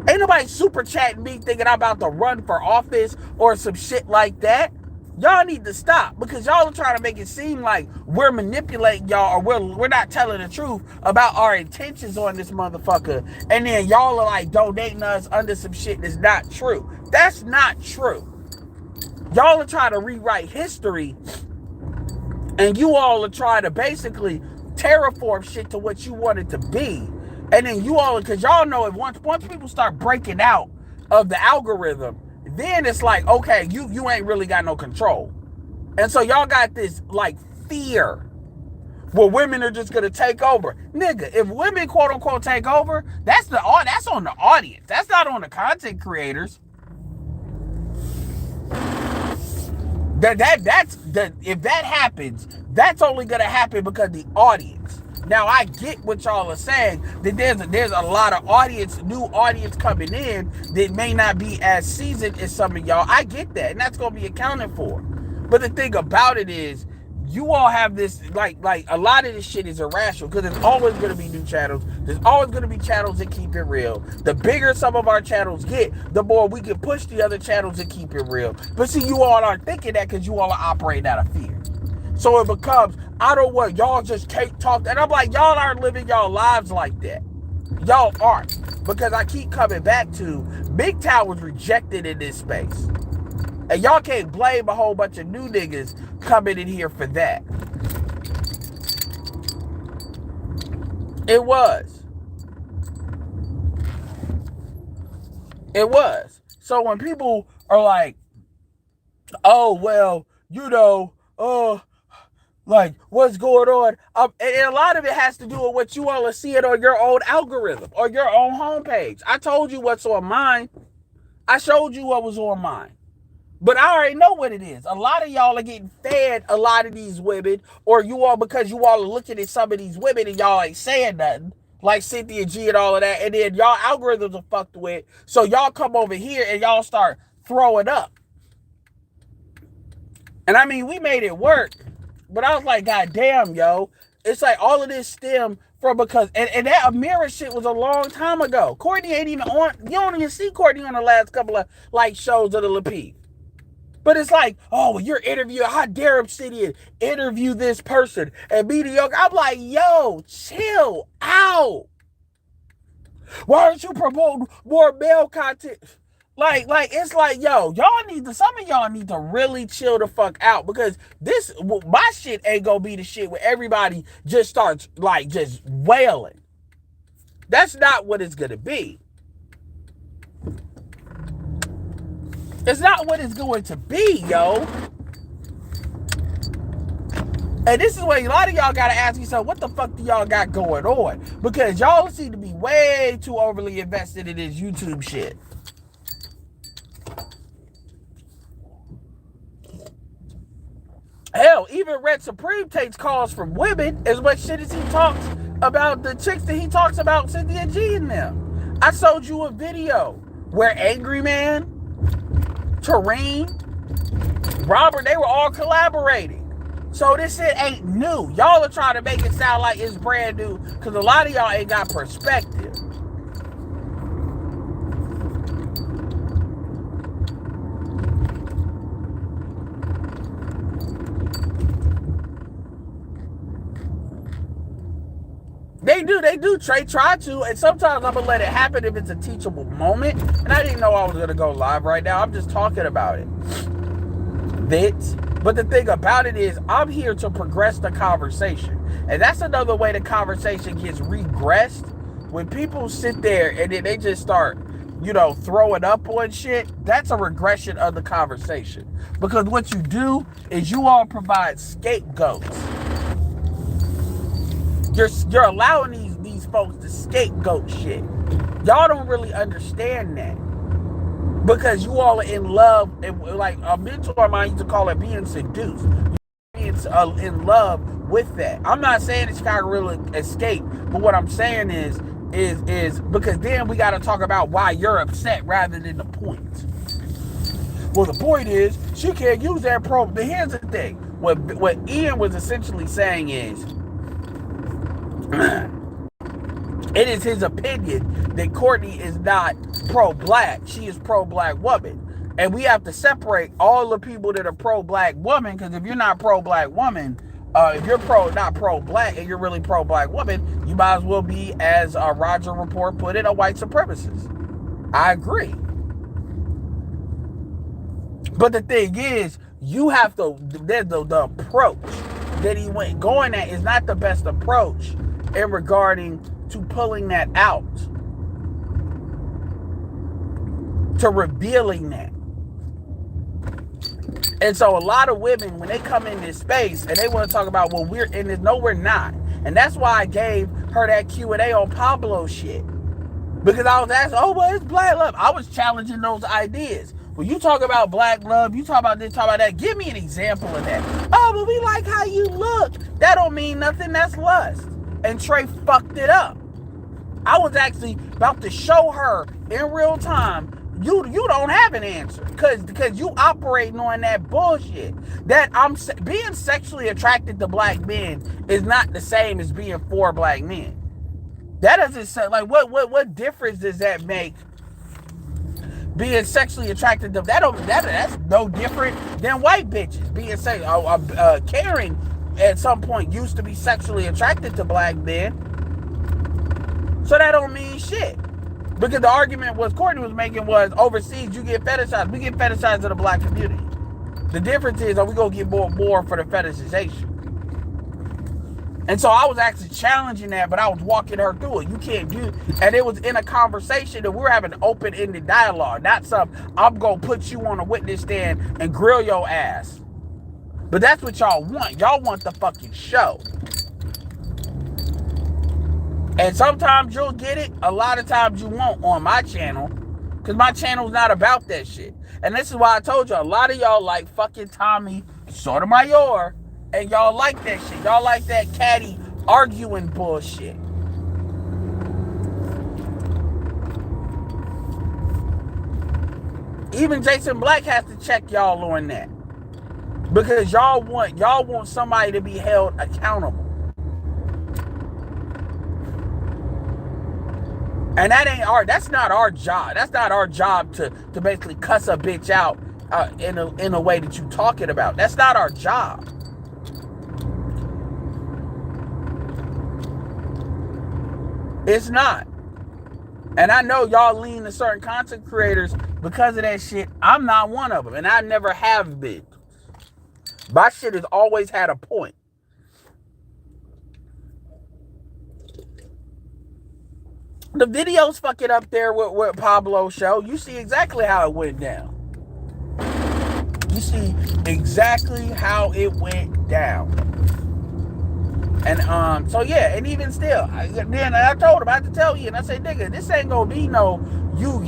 Ain't nobody super chatting me thinking I'm about to run for office or some shit like that. Y'all need to stop, because y'all are trying to make it seem like we're manipulating y'all, or we're not telling the truth about our intentions on this motherfucker. And then y'all are like donating us under some shit that's not true. That's not true. Y'all are trying to rewrite history, and you all are trying to basically terraform shit to what you want it to be. And then you all, because y'all know if once people start breaking out of the algorithm, then it's like, okay, you ain't really got no control. And so y'all got this, like, fear where women are just gonna take over. Nigga, if women quote unquote take over, that's on the audience. That's not on the content creators. If that happens, that's only gonna happen because the audience. Now, I get what y'all are saying, that there's a lot of new audience coming in that may not be as seasoned as some of y'all. I get that, and that's going to be accounted for. But the thing about it is, you all have this, like a lot of this shit is irrational, because there's always going to be new channels. There's always going to be channels that keep it real. The bigger some of our channels get, the more we can push the other channels to keep it real. But see, you all aren't thinking that because you all are operating out of fear. So it becomes, I don't want, y'all just can't talk. And I'm like, y'all aren't living y'all lives like that. Y'all aren't. Because I keep coming back to, MGTOW was rejected in this space. And y'all can't blame a whole bunch of new niggas coming in here for that. It was. It was. So when people are like, oh, well, you know, like, what's going on? And a lot of it has to do with what you all are seeing on your own algorithm or your own homepage. I told you what's on mine. I showed you what was on mine. But I already know what it is. A lot of y'all are getting fed a lot of these women, or you all, because you all are looking at some of these women and y'all ain't saying nothing, like Cynthia G and all of that, and then y'all algorithms are fucked with. So y'all come over here and y'all start throwing up. And I mean, we made it work. But I was like, God damn, yo. It's like all of this stem because and that Amira shit was a long time ago. Courtney ain't even on. You don't even see Courtney on the last couple of like shows of the Lapid. But it's like, oh, well, you're interviewing. How dare Obsidian interview this person and mediocre? I'm like, yo, chill out. Why don't you promote more male content? Like it's like, yo, some of y'all need to really chill the fuck out, because my shit ain't gonna be the shit where everybody just starts like just wailing. That's not what it's gonna be. It's not what it's going to be, yo. And this is where a lot of y'all gotta ask yourself, what the fuck do y'all got going on? Because y'all seem to be way too overly invested in this YouTube shit. Hell, even Red Supreme takes calls from women as much shit as he talks about the chicks that he talks about, Cynthia G in them. I showed you a video where Angry Man, Tareen, Robert, they were all collaborating. So this shit ain't new. Y'all are trying to make it sound like it's brand new, because a lot of y'all ain't got perspective. They do try to, and sometimes I'm gonna let it happen if it's a teachable moment. And I didn't know I was gonna go live right now. I'm just talking about it. But the thing about it is, I'm here to progress the conversation. And that's another way the conversation gets regressed. When people sit there and then they just start, throwing up on shit, that's a regression of the conversation. Because what you do is you all provide scapegoats. You're allowing these folks to scapegoat shit. Y'all don't really understand that. Because you all are in love, and like a mentor of mine used to call it being seduced. Being in love with that. I'm not saying that Chicago Gorilla escape, but what I'm saying is because then we got to talk about why you're upset rather than the point. Well, the point is she can't use that probe. But here's the thing: what Ian was essentially saying is, it is his opinion that Courtney is not pro-black. She is pro-black woman. And we have to separate all the people that are pro-black woman, because if you're not pro-black woman, if you're not pro-black and you're really pro-black woman, you might as well be, as Roger Report put it, a white supremacist. I agree. But the thing is, you have to, the approach that he went going at is not the best approach in regarding to pulling that out, to revealing that. And so a lot of women, when they come in this space and they want to talk about, well, we're in this, no, we're not. And that's why I gave her that Q&A on Pablo shit. Because I was asking, oh, well, it's black love. I was challenging those ideas. When you talk about black love, you talk about this, talk about that, give me an example of that. Oh, but we like how you look. That don't mean nothing, that's lust. And Trey fucked it up. I was actually about to show her in real time, you don't have an answer, because you operating on that bullshit. That being sexually attracted to black men is not the same as being for black men. That doesn't say, like, what difference does that make? Being sexually attracted to that's no different than white bitches being Karen at some point used to be sexually attracted to black men. So that don't mean shit. Because the argument Courtney was making was, overseas you get fetishized. We get fetishized to the black community. The difference is, are we going to get more for the fetishization? And so I was actually challenging that, but I was walking her through it. You can't do, and it was in a conversation that we were having open-ended dialogue. Not I'm going to put you on a witness stand and grill your ass. But that's what y'all want. Y'all want the fucking show. And sometimes you'll get it. A lot of times you won't on my channel. Because my channel's not about that shit. And this is why I told you, a lot of y'all like fucking Tommy Sotomayor. And y'all like that shit. Y'all like that catty arguing bullshit. Even Jason Black has to check y'all on that. Because y'all want somebody to be held accountable. And that's not our job. That's not our job to basically cuss a bitch out in a way that you talking about. That's not our job. It's not. And I know y'all lean to certain content creators because of that shit. I'm not one of them, and I never have been. My shit has always had a point. The video's fucking up there with Pablo's show. You see exactly how it went down. You see exactly how it went down. And so yeah, and even still, then I told him I had to tell you, and I said, nigga, this ain't gonna be no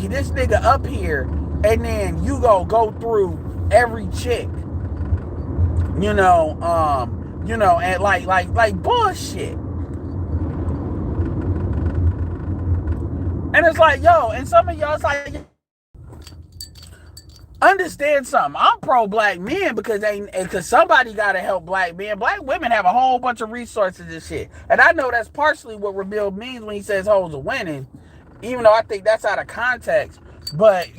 this nigga up here, and then you go through every chick, and like bullshit. And it's like, yo, and some of y'all, it's like, understand something. I'm pro black men because somebody gotta help black men. Black women have a whole bunch of resources and shit. And I know that's partially what Reveal means when he says hoes are winning, even though I think that's out of context. But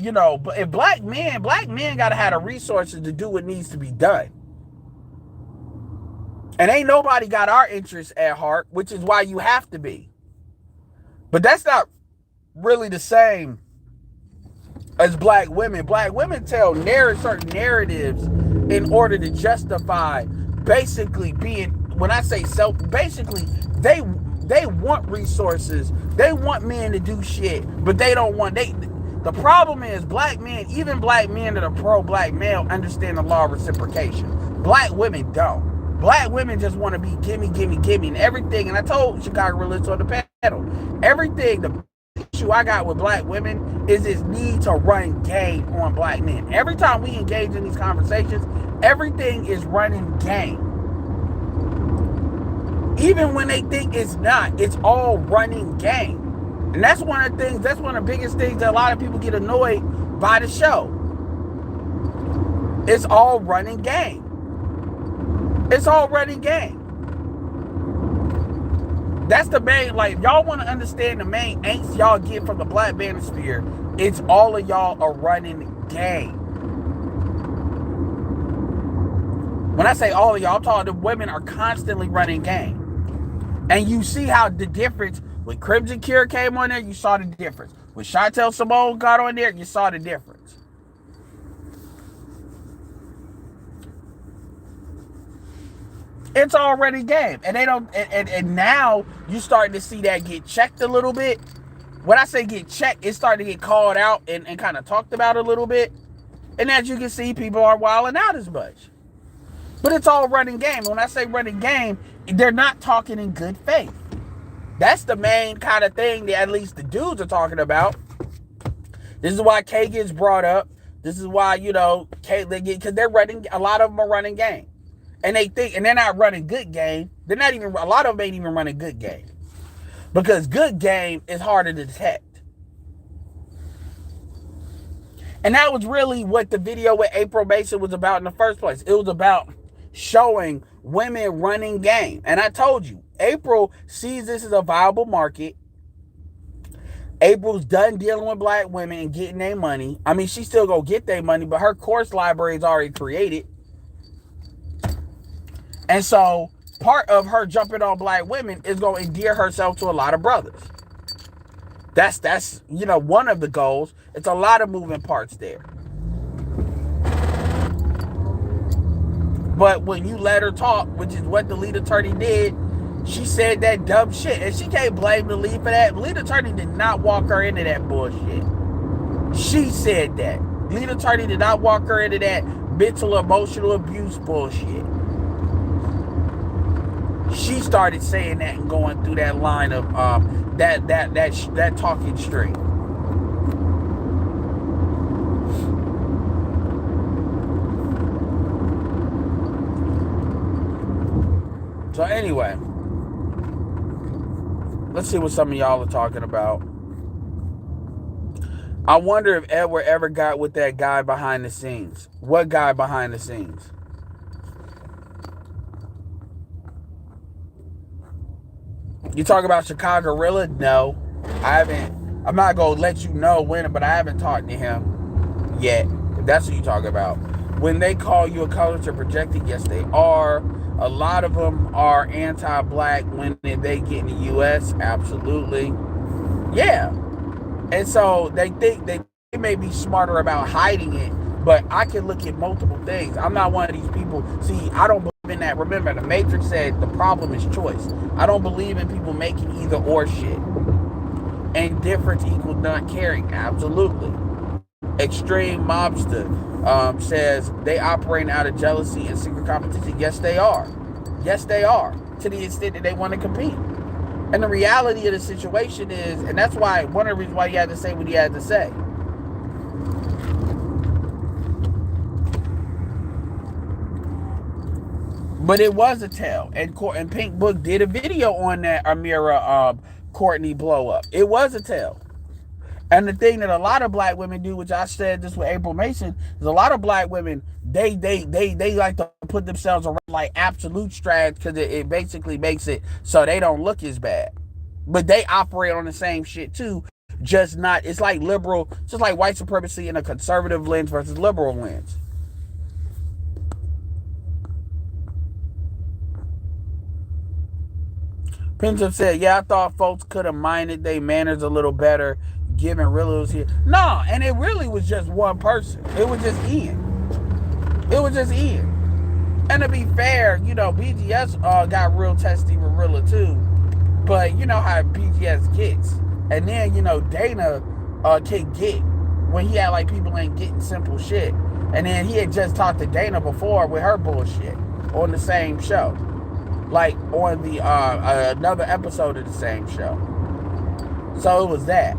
but if black men gotta have the resources to do what needs to be done. And ain't nobody got our interests at heart, which is why you have to be. But that's not really the same as black women. Black women tell certain narratives in order to justify basically being, when I say basically they want resources. They want men to do shit, but they don't want, the problem is black men, even black men that are pro-black male, understand the law of reciprocation. Black women don't. Black women just want to be gimme, and everything. And I told Chicago Religious on the panel, everything, the issue I got with black women is this need to run game on black men. Every time we engage in these conversations, everything is running game. Even when they think it's not, it's all running game. And that's one of the biggest things that a lot of people get annoyed by the show. It's all running game. It's all running game. That's the main, like, y'all want to understand the main angst y'all get from the Black Manosphere. It's all of y'all are running game. When I say all of y'all, I'm talking the women are constantly running game. And you see how the difference, when Crimson Cure came on there, you saw the difference. When Chantel Simone got on there, you saw the difference. It's already game. And they don't, and now you starting to see that get checked a little bit. When I say get checked, it's starting to get called out and kind of talked about a little bit. And as you can see, people aren't wilding out as much. But it's all running game. When I say running game, they're not talking in good faith. That's the main kind of thing that at least the dudes are talking about. This is why Kay gets brought up. This is why, Kay, because they're running, a lot of them are running game. And they think, and they're not running good game. They're not even, a lot of them ain't even running good game. Because good game is harder to detect. And that was really what the video with April Mason was about in the first place. It was about showing women running game. And I told you, April sees this as a viable market. April's done dealing with black women and getting their money. I mean, she still go get their money, but her course library is already created. And so part of her jumping on black women is going to endear herself to a lot of brothers. That's one of the goals. It's a lot of moving parts there. But when you let her talk, which is what the lead attorney did, she said that dumb shit. And she can't blame the lead for that. The lead attorney did not walk her into that bullshit. She said that. The lead attorney did not walk her into that mental, emotional abuse bullshit. She started saying that and going through that line of that talking straight. So anyway, let's see what some of y'all are talking about. I wonder if Edward ever got with that guy behind the scenes. What guy behind the scenes? You talk about Chicago Gorilla? No, I haven't. I'm not going to let you know when, but I haven't talked to him yet. If that's what you talk about. When they call you a culture projected, yes, they are. A lot of them are anti-black when they get in the U.S. Absolutely. Yeah. And so they think they may be smarter about hiding it, but I can look at multiple things. I'm not one of these people. See, I don't believe in that. Remember, the Matrix said the problem is choice. I don't believe in people making either or shit. Indifference equals not caring. Absolutely. Extreme Mobster says they operate out of jealousy and secret competition. Yes, they are. Yes, they are. To the extent that they want to compete. And the reality of the situation is, and that's why one of the reasons why he had to say what he had to say. But it was a tell. And Pink Book did a video on that Amira Courtney blow up. It was a tell. And the thing that a lot of black women do, which I said this with April Mason, is a lot of black women, they like to put themselves around like absolute strads because it basically makes it so they don't look as bad. But they operate on the same shit too, just not, it's like liberal, just like white supremacy in a conservative lens versus liberal lens. Pincham said, yeah, I thought folks could have minded their manners a little better given Rilla was here. No, and it really was just one person. It was just Ian. It was just Ian. And to be fair, you know, BGS got real testy with Rilla too. But you know how BGS gets. And then, you know, Dana can get when he had like people ain't getting simple shit. And then he had just talked to Dana before with her bullshit on the same show. Like on the another episode of the same show. So it was that.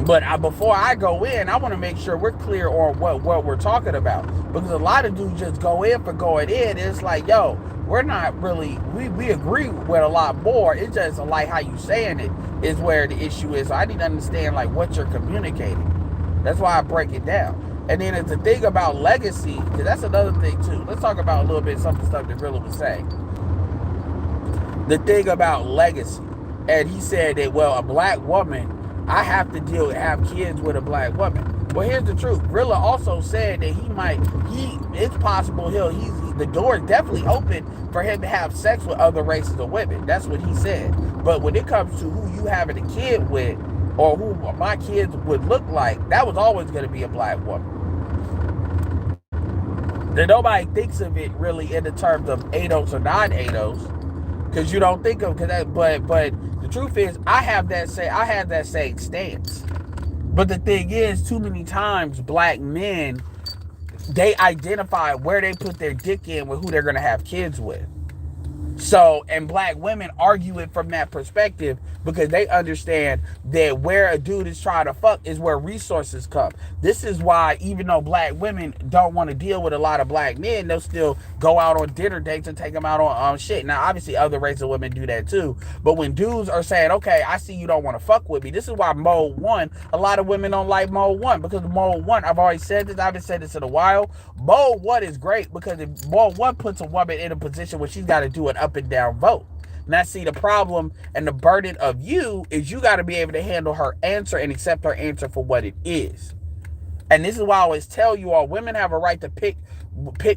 But before I go in, I want to make sure we're clear on what we're talking about. Because a lot of dudes just go in for going in. It's like, yo, we're not really, we agree with a lot more. It's just like how you saying it is where the issue is. So I need to understand like what you're communicating. That's why I break it down. And then it's the thing about legacy, because that's another thing too. Let's talk about a little bit some of the stuff that Rilla was saying. The thing about legacy. And he said that, well, a black woman, I have to have kids with a black woman. Well, here's the truth. Rilla also said that it's possible the door is definitely open for him to have sex with other races of women. That's what he said. But when it comes to who you having a kid with, or who my kids would look like, that was always going to be a black woman. Then nobody thinks of it really in the terms of ADOS or non-ADOS, because you don't think of that. But the truth is, I had that same stance. But the thing is, too many times black men, they identify where they put their dick in with who they're going to have kids with. So, and black women argue it from that perspective because they understand that where a dude is trying to fuck is where resources come. This is why, even though black women don't want to deal with a lot of black men, they'll still go out on dinner dates and take them out on shit. Now, obviously, other races of women do that too. But when dudes are saying, okay, I see you don't want to fuck with me, this is why Mode 1, a lot of women don't like Mode 1. Because Mode 1, I've already said this, I haven't said this in a while. Mode 1 is great because if Mode 1 puts a woman in a position where she's got to do an up and down vote. Now, see, the problem and the burden of you is you got to be able to handle her answer and accept her answer for what it is. And this is why I always tell you all, women have a right to pick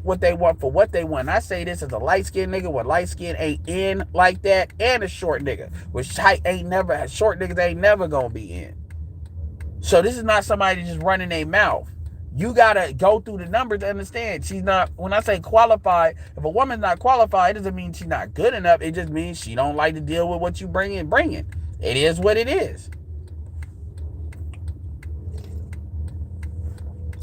what they want for what they want. And I say this as a light-skinned nigga where light skin ain't in like that, and a short nigga, which short niggas ain't never gonna be in. So this is not somebody just running their mouth. You gotta go through the numbers to understand she's not, when I say qualified, if a woman's not qualified, it doesn't mean she's not good enough. It just means she don't like to deal with what you bring in. It is what it is.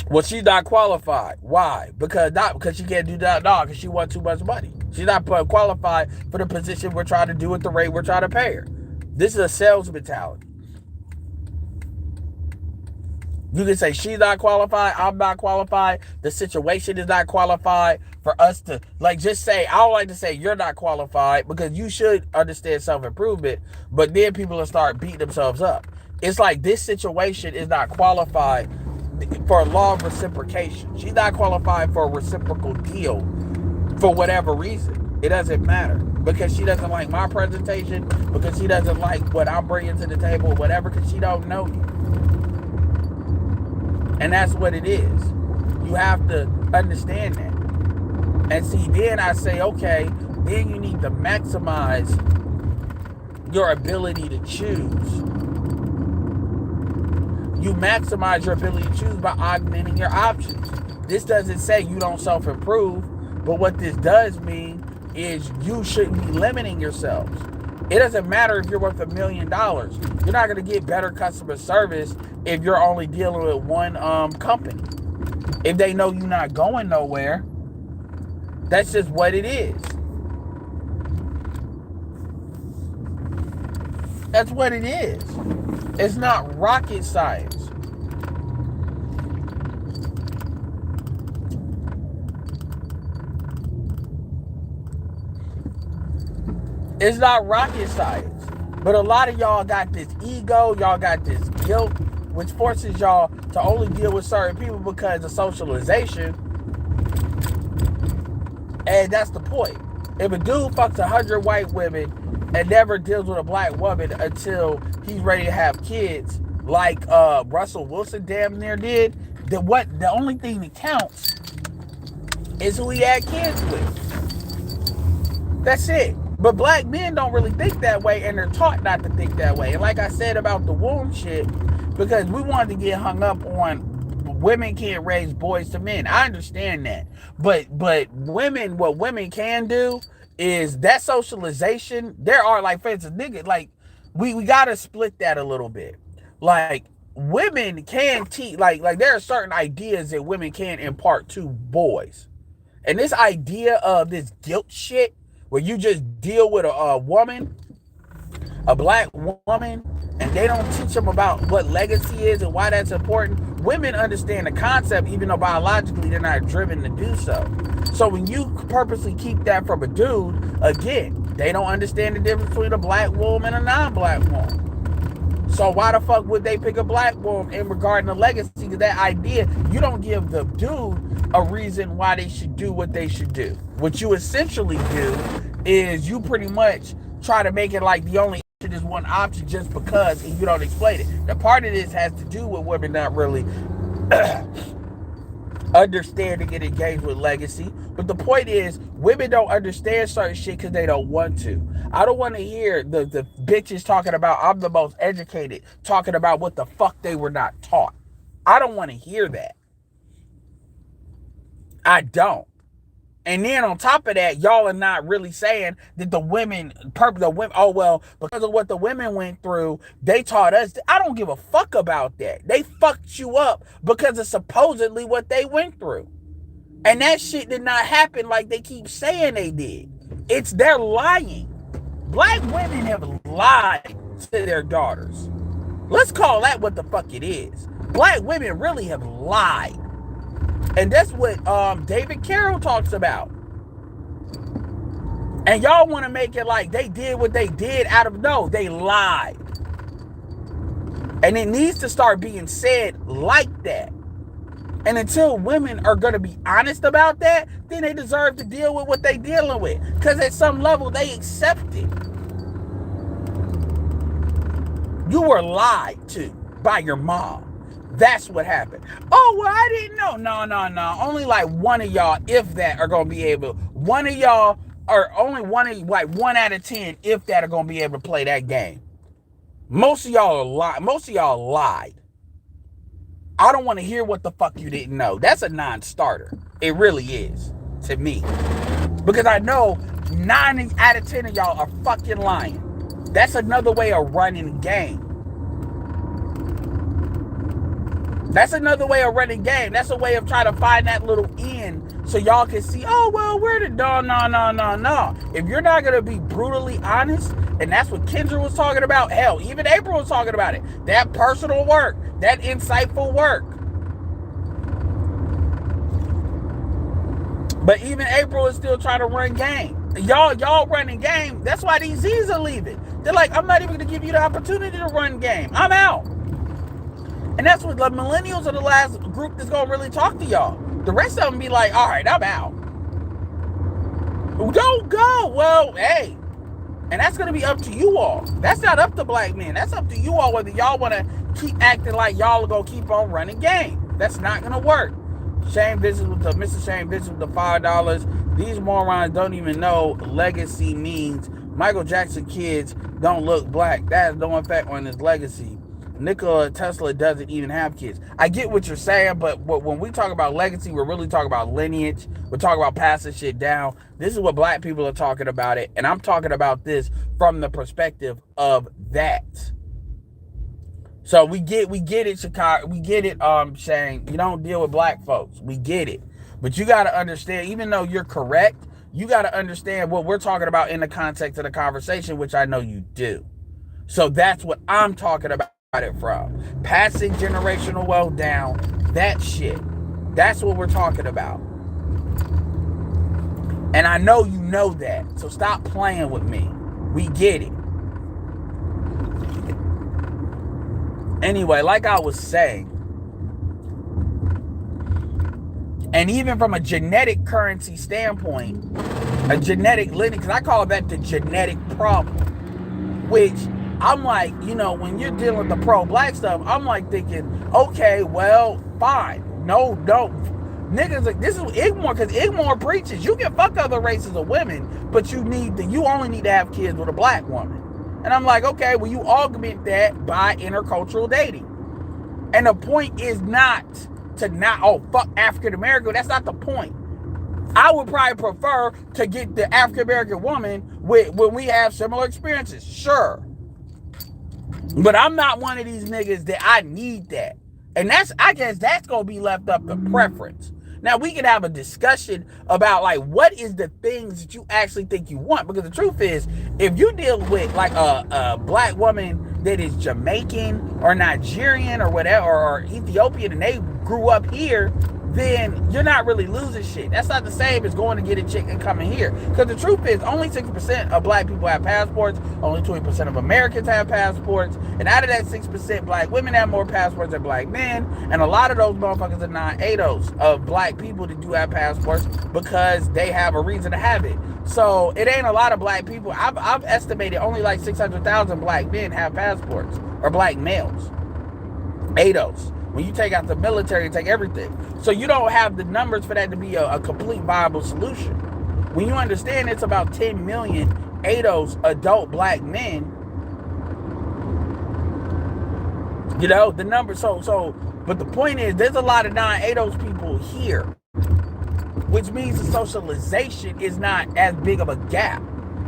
Well, she's not qualified. Why? Because she can't do that, because she wants too much money. She's not qualified for the position we're trying to do at the rate we're trying to pay her. This is a sales mentality. You can say she's not qualified, I'm not qualified, the situation is not qualified for us to, like, just say, I don't like to say you're not qualified because you should understand self-improvement, but then people will start beating themselves up. It's like this situation is not qualified for law of reciprocation. She's not qualified for a reciprocal deal for whatever reason. It doesn't matter. because she doesn't like my presentation, because she doesn't like what I'm bringing to the table, whatever, because she don't know you. And that's what it is. You have to understand that. And see, then I say, okay, then you need to maximize your ability to choose. You maximize your ability to choose by augmenting your options. This doesn't say you don't self-improve, but what this does mean is you shouldn't be limiting yourselves. It doesn't matter if you're worth $1 million. You're not going to get better customer service if you're only dealing with one company. If they know you're not going nowhere, that's just what it is. That's what it is. It's not rocket science. It's not rocket science. But a lot of y'all got this ego, y'all got this guilt, which forces y'all to only deal with certain people because of socialization. And that's the point. If a dude fucks 100 white women and never deals with a black woman until he's ready to have kids, like Russell Wilson damn near did, the only thing that counts is who he had kids with. That's it. But black men don't really think that way, and they're taught not to think that way. And like I said about the womb shit, because we wanted to get hung up on women can't raise boys to men. I understand that. But women, what women can do is that socialization. There are, like, for instance, nigga, like, we gotta split that a little bit. Like, women can teach, like there are certain ideas that women can impart to boys. And this idea of this guilt shit, where you just deal with a woman, a black woman, and they don't teach them about what legacy is and why that's important. Women understand the concept, even though biologically they're not driven to do so. So when you purposely keep that from a dude, again, they don't understand the difference between a black woman and a non-black woman. So why the fuck would they pick a black woman in regarding the legacy to that idea? You don't give the dude a reason why they should do what they should do. What you essentially do is you pretty much try to make it like the only option is one option just because, and you don't explain it. The part of this has to do with women not really understanding and engaged with legacy. But the point is, women don't understand certain shit because they don't want to. I don't want to hear the bitches talking about I'm the most educated, talking about what the fuck they were not taught. I don't want to hear that. I don't. And then on top of that, y'all are not really saying that the women, oh, well, because of what the women went through, they taught us. I don't give a fuck about that. They fucked you up because of supposedly what they went through. And that shit did not happen like they keep saying they did. They're lying. Black women have lied to their daughters. Let's call that what the fuck it is. Black women really have lied. And that's what David Carroll talks about. And y'all want to make it like they did what they did no, they lied. And it needs to start being said like that. And until women are going to be honest about that, then they deserve to deal with what they're dealing with. Because at some level, they accept it. You were lied to by your mom. That's what happened. Oh, well, I didn't know. No. Only like one of y'all, if that, are going to be able. One of y'all, or only like 1 out of 10, if that, are going to be able to play that game. Most of y'all lied. I don't want to hear what the fuck you didn't know. That's a non-starter. It really is, to me. Because I know 9 out of 10 of y'all are fucking lying. That's another way of running the game. That's another way of running game. That's a way of trying to find that little end so y'all can see, oh, well, no. If you're not going to be brutally honest, and that's what Kendra was talking about, hell, even April was talking about it, that personal work, that insightful work. But even April is still trying to run game. Y'all running game. That's why these Z's are leaving. They're like, I'm not even going to give you the opportunity to run game. I'm out. And that's what the millennials are the last group that's going to really talk to y'all. The rest of them be like, all right, I'm out. Don't go. Well, hey. And that's going to be up to you all. That's not up to black men. That's up to you all whether y'all want to keep acting like y'all are going to keep on running game. That's not going to work. Shane visits with the Mr. Shane visits with the $5. These morons don't even know legacy means. Michael Jackson kids don't look black. That has no effect on his legacy. Nikola Tesla doesn't even have kids. I get what you're saying, but when we talk about legacy, we're really talking about lineage. We're talking about passing shit down. This is what black people are talking about it, and I'm talking about this from the perspective of that. So we get it, Chicago. We get it, Shane. You don't deal with black folks. We get it. But you got to understand, even though you're correct, you got to understand what we're talking about in the context of the conversation, which I know you do. So that's what I'm talking about it from. Passing generational wealth down, that shit. That's what we're talking about. And I know you know that. So stop playing with me. We get it. Anyway, like I was saying, and even from a genetic currency standpoint, a genetic lineage, because I call that the genetic problem, which I'm like, you know, when you're dealing with the pro-black stuff, I'm like thinking, okay, well, fine. No. Niggas, like, this is Igmore, because Igmore preaches, you can fuck other races of women, but you only need to have kids with a black woman. And I'm like, okay, well, you augment that by intercultural dating. And the point is not to fuck African American. That's not the point. I would probably prefer to get the African American woman when we have similar experiences. Sure. But I'm not one of these niggas that I need that. And I guess that's going to be left up to preference. Now, we can have a discussion about, like, what is the things that you actually think you want? Because the truth is, if you deal with, like, a black woman that is Jamaican or Nigerian or whatever, or Ethiopian, and they grew up here, then you're not really losing shit. That's not the same as going to get a chick and coming here. Because the truth is, only 6% of black people have passports. Only 20% of Americans have passports. And out of that 6%, black women have more passports than black men. And a lot of those motherfuckers are non-ADOS of black people that do have passports because they have a reason to have it. So it ain't a lot of black people. I've estimated only like 600,000 black men have passports, or black males. ADOS. When you take out the military, you take everything. So you don't have the numbers for that to be a complete viable solution. When you understand it's about 10 million ADOS adult black men, you know, the number, but the point is, there's a lot of non-ADOS people here, which means the socialization is not as big of a gap.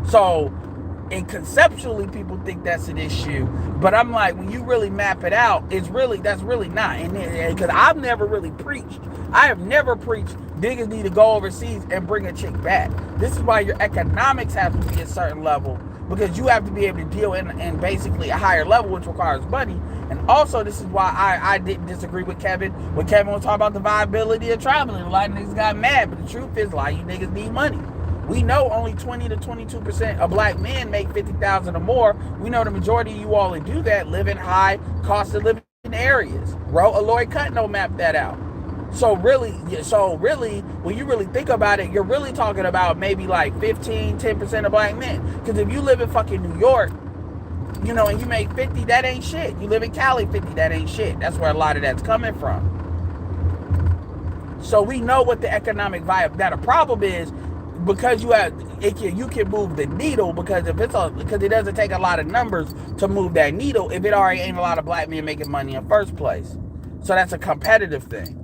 So, and conceptually, people think that's an issue, but I'm like, when you really map it out, that's really not. And because I've never really preached, I have never preached niggas need to go overseas and bring a chick back. This is why your economics have to be a certain level, because you have to be able to deal in basically a higher level, which requires money. And also, this is why I didn't disagree with Kevin when Kevin was talking about the viability of traveling. A lot of niggas got mad, but the truth is, a lot of you niggas need money. We know only 20 to 22% of black men make $50,000 or more. We know the majority of you all that do that live in high cost of living areas. Aloy Cutno mapped that out. So really, when you really think about it, you're really talking about maybe like 10% of black men. Because if you live in fucking New York, you know, and you make 50, that ain't shit. You live in Cali, 50, that ain't shit. That's where a lot of that's coming from. So we know what the economic vibe. Now the problem is, because you can move the needle, because it doesn't take a lot of numbers to move that needle if it already ain't a lot of black men making money in the first place. So that's a competitive thing.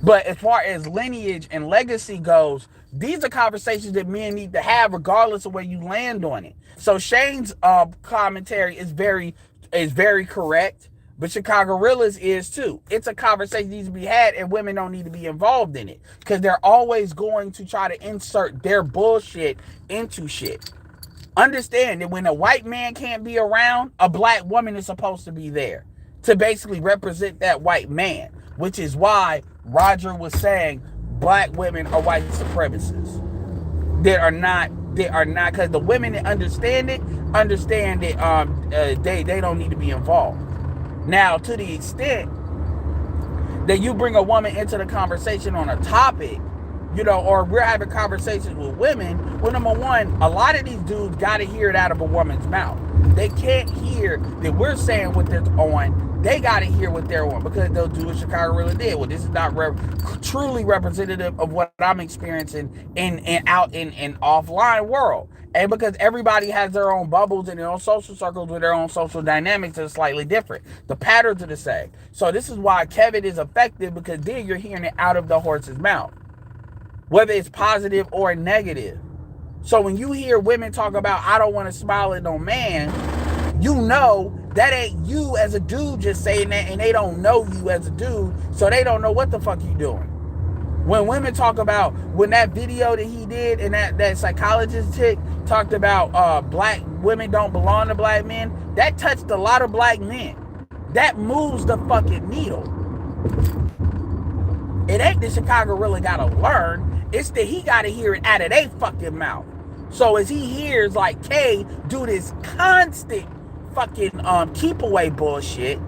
But as far as lineage and legacy goes, these are conversations that men need to have regardless of where you land on it. So Shane's commentary is very correct. But Chicago Realist is too. It's a conversation that needs to be had, and women don't need to be involved in it, because they're always going to try to insert their bullshit into shit. Understand that when a white man can't be around, a black woman is supposed to be there to basically represent that white man, which is why Roger was saying black women are white supremacists. They are not, because the women that understand that they don't need to be involved. Now, to the extent that you bring a woman into the conversation on a topic or we're having conversations with women. Well, number one, a lot of these dudes got to hear it out of a woman's mouth. They can't hear that we're saying what they're on. They got to hear what they're on, because they'll do what Chicago really did. Well, this is not truly representative of what I'm experiencing in offline world. And because everybody has their own bubbles and their own social circles with their own social dynamics that are slightly different. The patterns are the same. So this is why Kevin is effective, because then you're hearing it out of the horse's mouth, whether it's positive or negative. So when you hear women talk about, I don't want to smile at no man, you know that ain't you as a dude just saying that, and they don't know you as a dude, so they don't know what the fuck you doing. When women talk about, when that video that he did and that psychologist chick talked about black women don't belong to black men, that touched a lot of black men. That moves the fucking needle. It ain't that Chicago really gotta learn, it's that he gotta hear it out of their fucking mouth. So as he hears like Kay do this constant fucking keep away bullshit,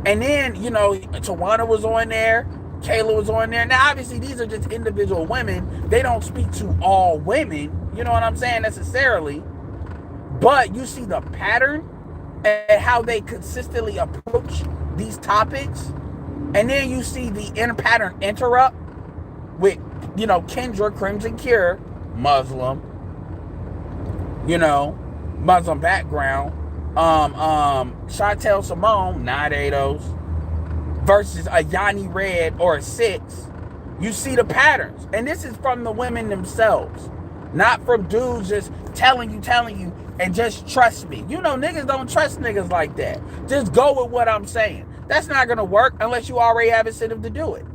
and then Tawana was on there, Kayla was on there. Now obviously these are just individual women, they don't speak to all women, you know what I'm saying, necessarily, but you see the pattern and how they consistently approach these topics. And then you see the inner pattern interrupt with Kendra Crimson Cure, Muslim, Muslim background, Chantel Simone, not ADOS, versus a Yanni Red or a Six. You see the patterns. And this is from the women themselves, not from dudes just telling you, and just trust me. Niggas don't trust niggas like that. Just go with what I'm saying. That's not going to work unless you already have incentive to do it.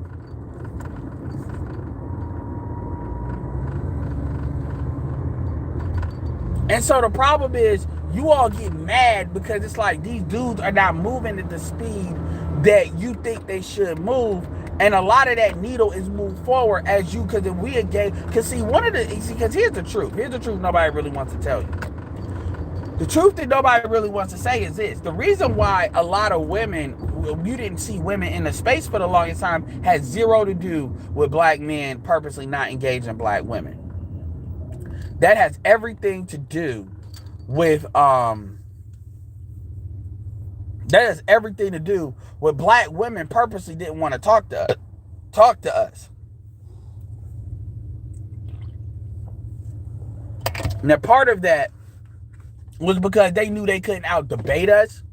And so the problem is, you all get mad because it's like these dudes are not moving at the speed that you think they should move. And a lot of that needle is moved forward as you, because if we engage, because here's the truth. Here's the truth nobody really wants to tell you. The truth that nobody really wants to say is this. The reason why a lot of women, you didn't see women in the space for the longest time, has zero to do with black men purposely not engaging black women. That has everything to do with black women purposely didn't want to talk to us. Now part of that was because they knew they couldn't out-debate us.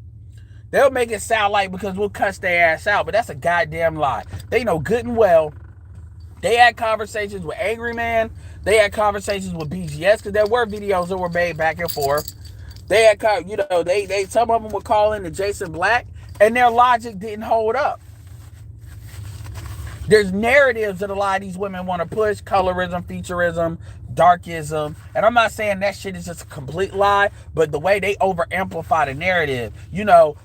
They'll make it sound like because we'll cuss their ass out, but that's a goddamn lie. They know good and well. They had conversations with Angry Man. They had conversations with BGS, because there were videos that were made back and forth. They had, they some of them were calling to Jason Black, and their logic didn't hold up. There's narratives that a lot of these women want to push: colorism, featureism, darkism. And I'm not saying that shit is just a complete lie, but the way they over amplify the narrative,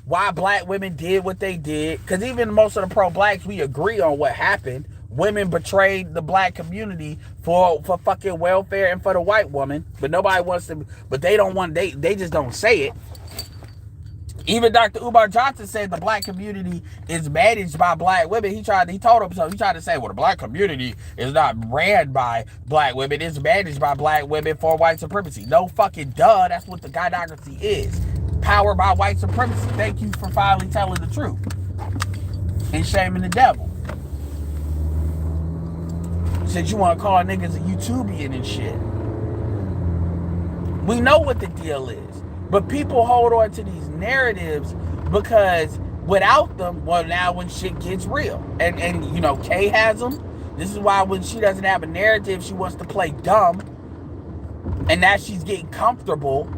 why black women did what they did, because even most of the pro-blacks, we agree on what happened. Women betrayed the black community for fucking welfare and for the white woman, but nobody wants to, but they just don't say it. Even Dr. Umar Johnson said the black community is managed by black women. He tried to say, well, the black community is not ran by black women. It's managed by black women for white supremacy. No fucking duh. That's what the gynocracy is. Powered by white supremacy. Thank you for finally telling the truth. And shaming the devil. Since you want to call niggas a YouTubian and shit. We know what the deal is. But people hold on to these narratives because without them, well, now when shit gets real. And Kay has them. This is why when she doesn't have a narrative, she wants to play dumb. And now she's getting comfortable.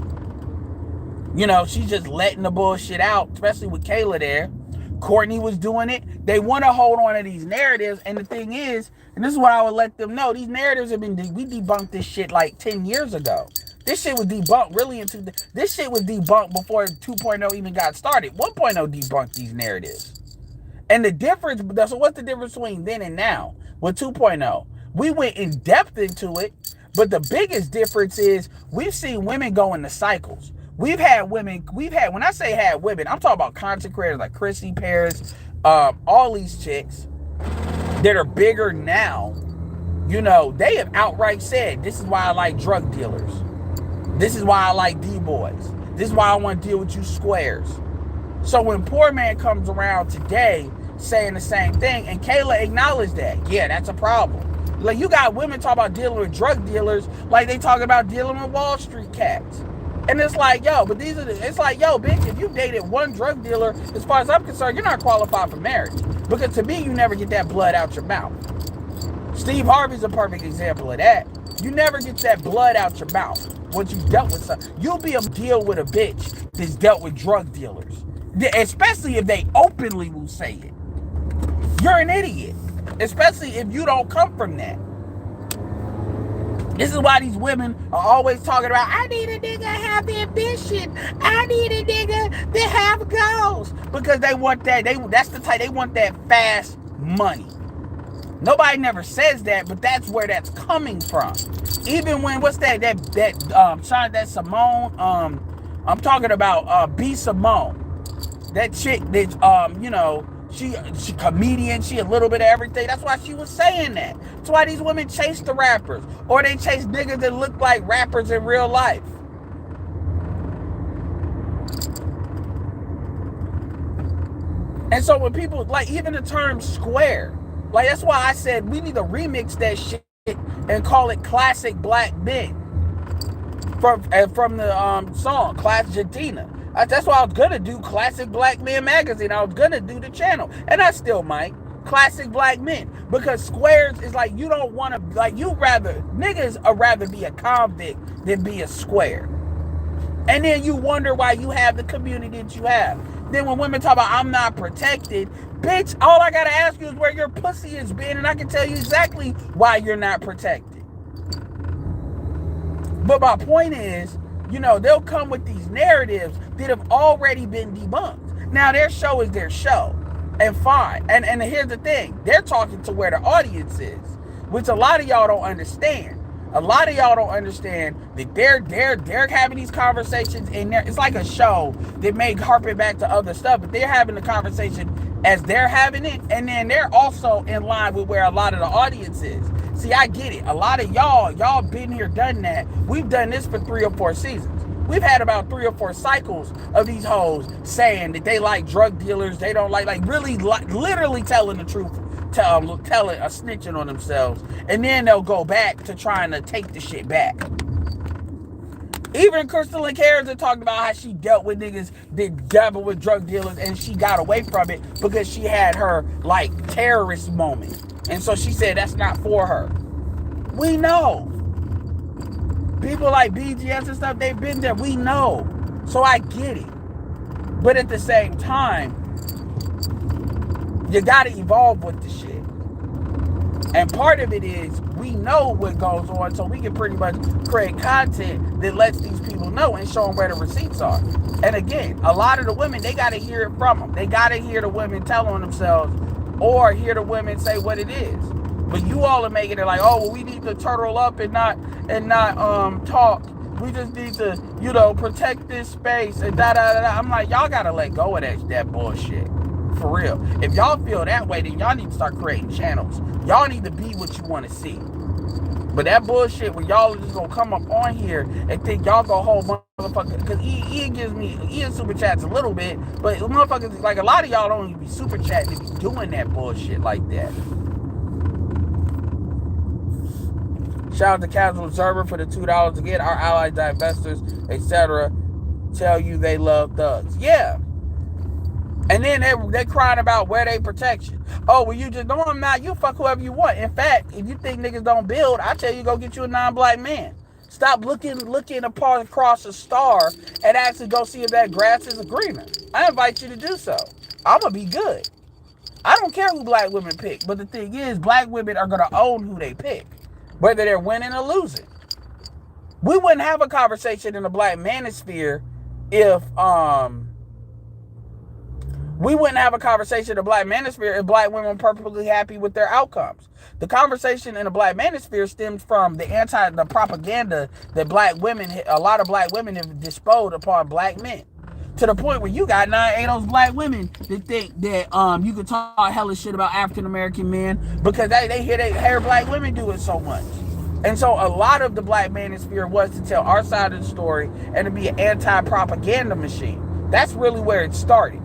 She's just letting the bullshit out, especially with Kayla there. Courtney was doing it. They want to hold on to these narratives. And the thing is, and this is what I would let them know, these narratives we debunked this shit like 10 years ago. This shit was debunked this shit was debunked before 2.0 even got started. 1.0 debunked these narratives. And the difference, so what's the difference between then and now with 2.0? We went in depth into it, but the biggest difference is we've seen women go into cycles. When I say had women, I'm talking about content creators like Chrissy Paris, all these chicks that are bigger now, you know, they have outright said, this is why I like drug dealers. This is why I like D-boys. This is why I want to deal with you squares. So when Poor Man comes around today saying the same thing, and Kayla acknowledged that, yeah, that's a problem. Like, you got women talking about dealing with drug dealers like they talking about dealing with Wall Street cats. And it's like, yo, but these are it's like, yo, bitch, if you dated one drug dealer, as far as I'm concerned, you're not qualified for marriage. Because to me, you never get that blood out your mouth. Steve Harvey's a perfect example of that. You never get that blood out your mouth once you dealt with something. You'll be able to deal with a bitch that's dealt with drug dealers. Especially if they openly will say it. You're an idiot. Especially if you don't come from that. This is why these women are always talking about, I need a nigga to have ambition. I need a nigga to have goals. Because they want that. That's the type. They want that fast money. Nobody never says that, but that's where that's coming from. Even when, what's that Simone, I'm talking about B. Simone. That chick that, you know, she comedian, she a little bit of everything. That's why she was saying that. That's why these women chase the rappers. Or they chase niggas that look like rappers in real life. And so when people, like, even the term square, like, that's why I said we need to remix that shit and call it Classic Black Men. From the song, Class Gentina. That's why I was going to do Classic Black Men magazine. I was going to do the channel. And I still might. Classic Black Men. Because squares is like, you don't want to, like, niggas would rather be a convict than be a square. And then you wonder why you have the community that you have. Then when women talk about, I'm not protected, bitch, all I got to ask you is where your pussy has been, and I can tell you exactly why you're not protected. But my point is, you know, they'll come with these narratives that have already been debunked. Now, their show is their show, and fine. And here's the thing. They're talking to where the audience is, which a lot of y'all don't understand. A lot of y'all don't understand that they're having these conversations, and it's like a show that may harpen back to other stuff, but they're having the conversation as they're having it, and then they're also in line with where a lot of the audience is. See, I get it. A lot of y'all been here, done that. We've done this for 3 or 4 seasons. We've had about 3 or 4 cycles of these hoes saying that they like drug dealers, they don't like really, literally telling the truth, telling snitching on themselves, and then they'll go back to trying to take the shit back. Even Crystal and Karen talked about how she dealt with niggas that dabbled with drug dealers, and she got away from it because she had her, like, terrorist moment. And so she said that's not for her. We know. People like BGS and stuff, they've been there. We know. So I get it. But at the same time, you gotta evolve with the shit. And part of it is we know what goes on, so we can pretty much create content that lets these people know and show them where the receipts are. And again, a lot of the women, they gotta hear it from them. They gotta hear the women tell on themselves, or hear the women say what it is. But you all are making it like, oh, well, we need to turtle up and not talk. We just need to, you know, protect this space and da-da-da-da. I'm like, y'all gotta let go of that bullshit. For real. If y'all feel that way, then y'all need to start creating channels. Y'all need to be what you want to see. But that bullshit where y'all are just gonna come up on here and think y'all gonna hold motherfuckers, because Ian super chats a little bit, but motherfuckers, like, a lot of y'all don't even be super chatting to be doing that bullshit like that. Shout out to Casual Observer for the $2 to get our allies, divestors, etc. tell you they love thugs. Yeah. And then they crying about where they protection. Oh, well, you just, no, I'm not. You fuck whoever you want. In fact, if you think niggas don't build, I tell you, go get you a non-black man. Stop looking apart across a star and actually go see if that grass is greener. I invite you to do so. I'm going to be good. I don't care who black women pick, but the thing is, black women are going to own who they pick, whether they're winning or losing. We wouldn't have a conversation in the black manosphere if black women were perfectly happy with their outcomes. The conversation in the black manosphere stems from the propaganda that a lot of black women have disposed upon black men. To the point where you got 9 those black women that think that you can talk hella shit about African American men because they hear black women do it so much. And so a lot of the black manosphere was to tell our side of the story and to be an anti-propaganda machine. That's really where it started.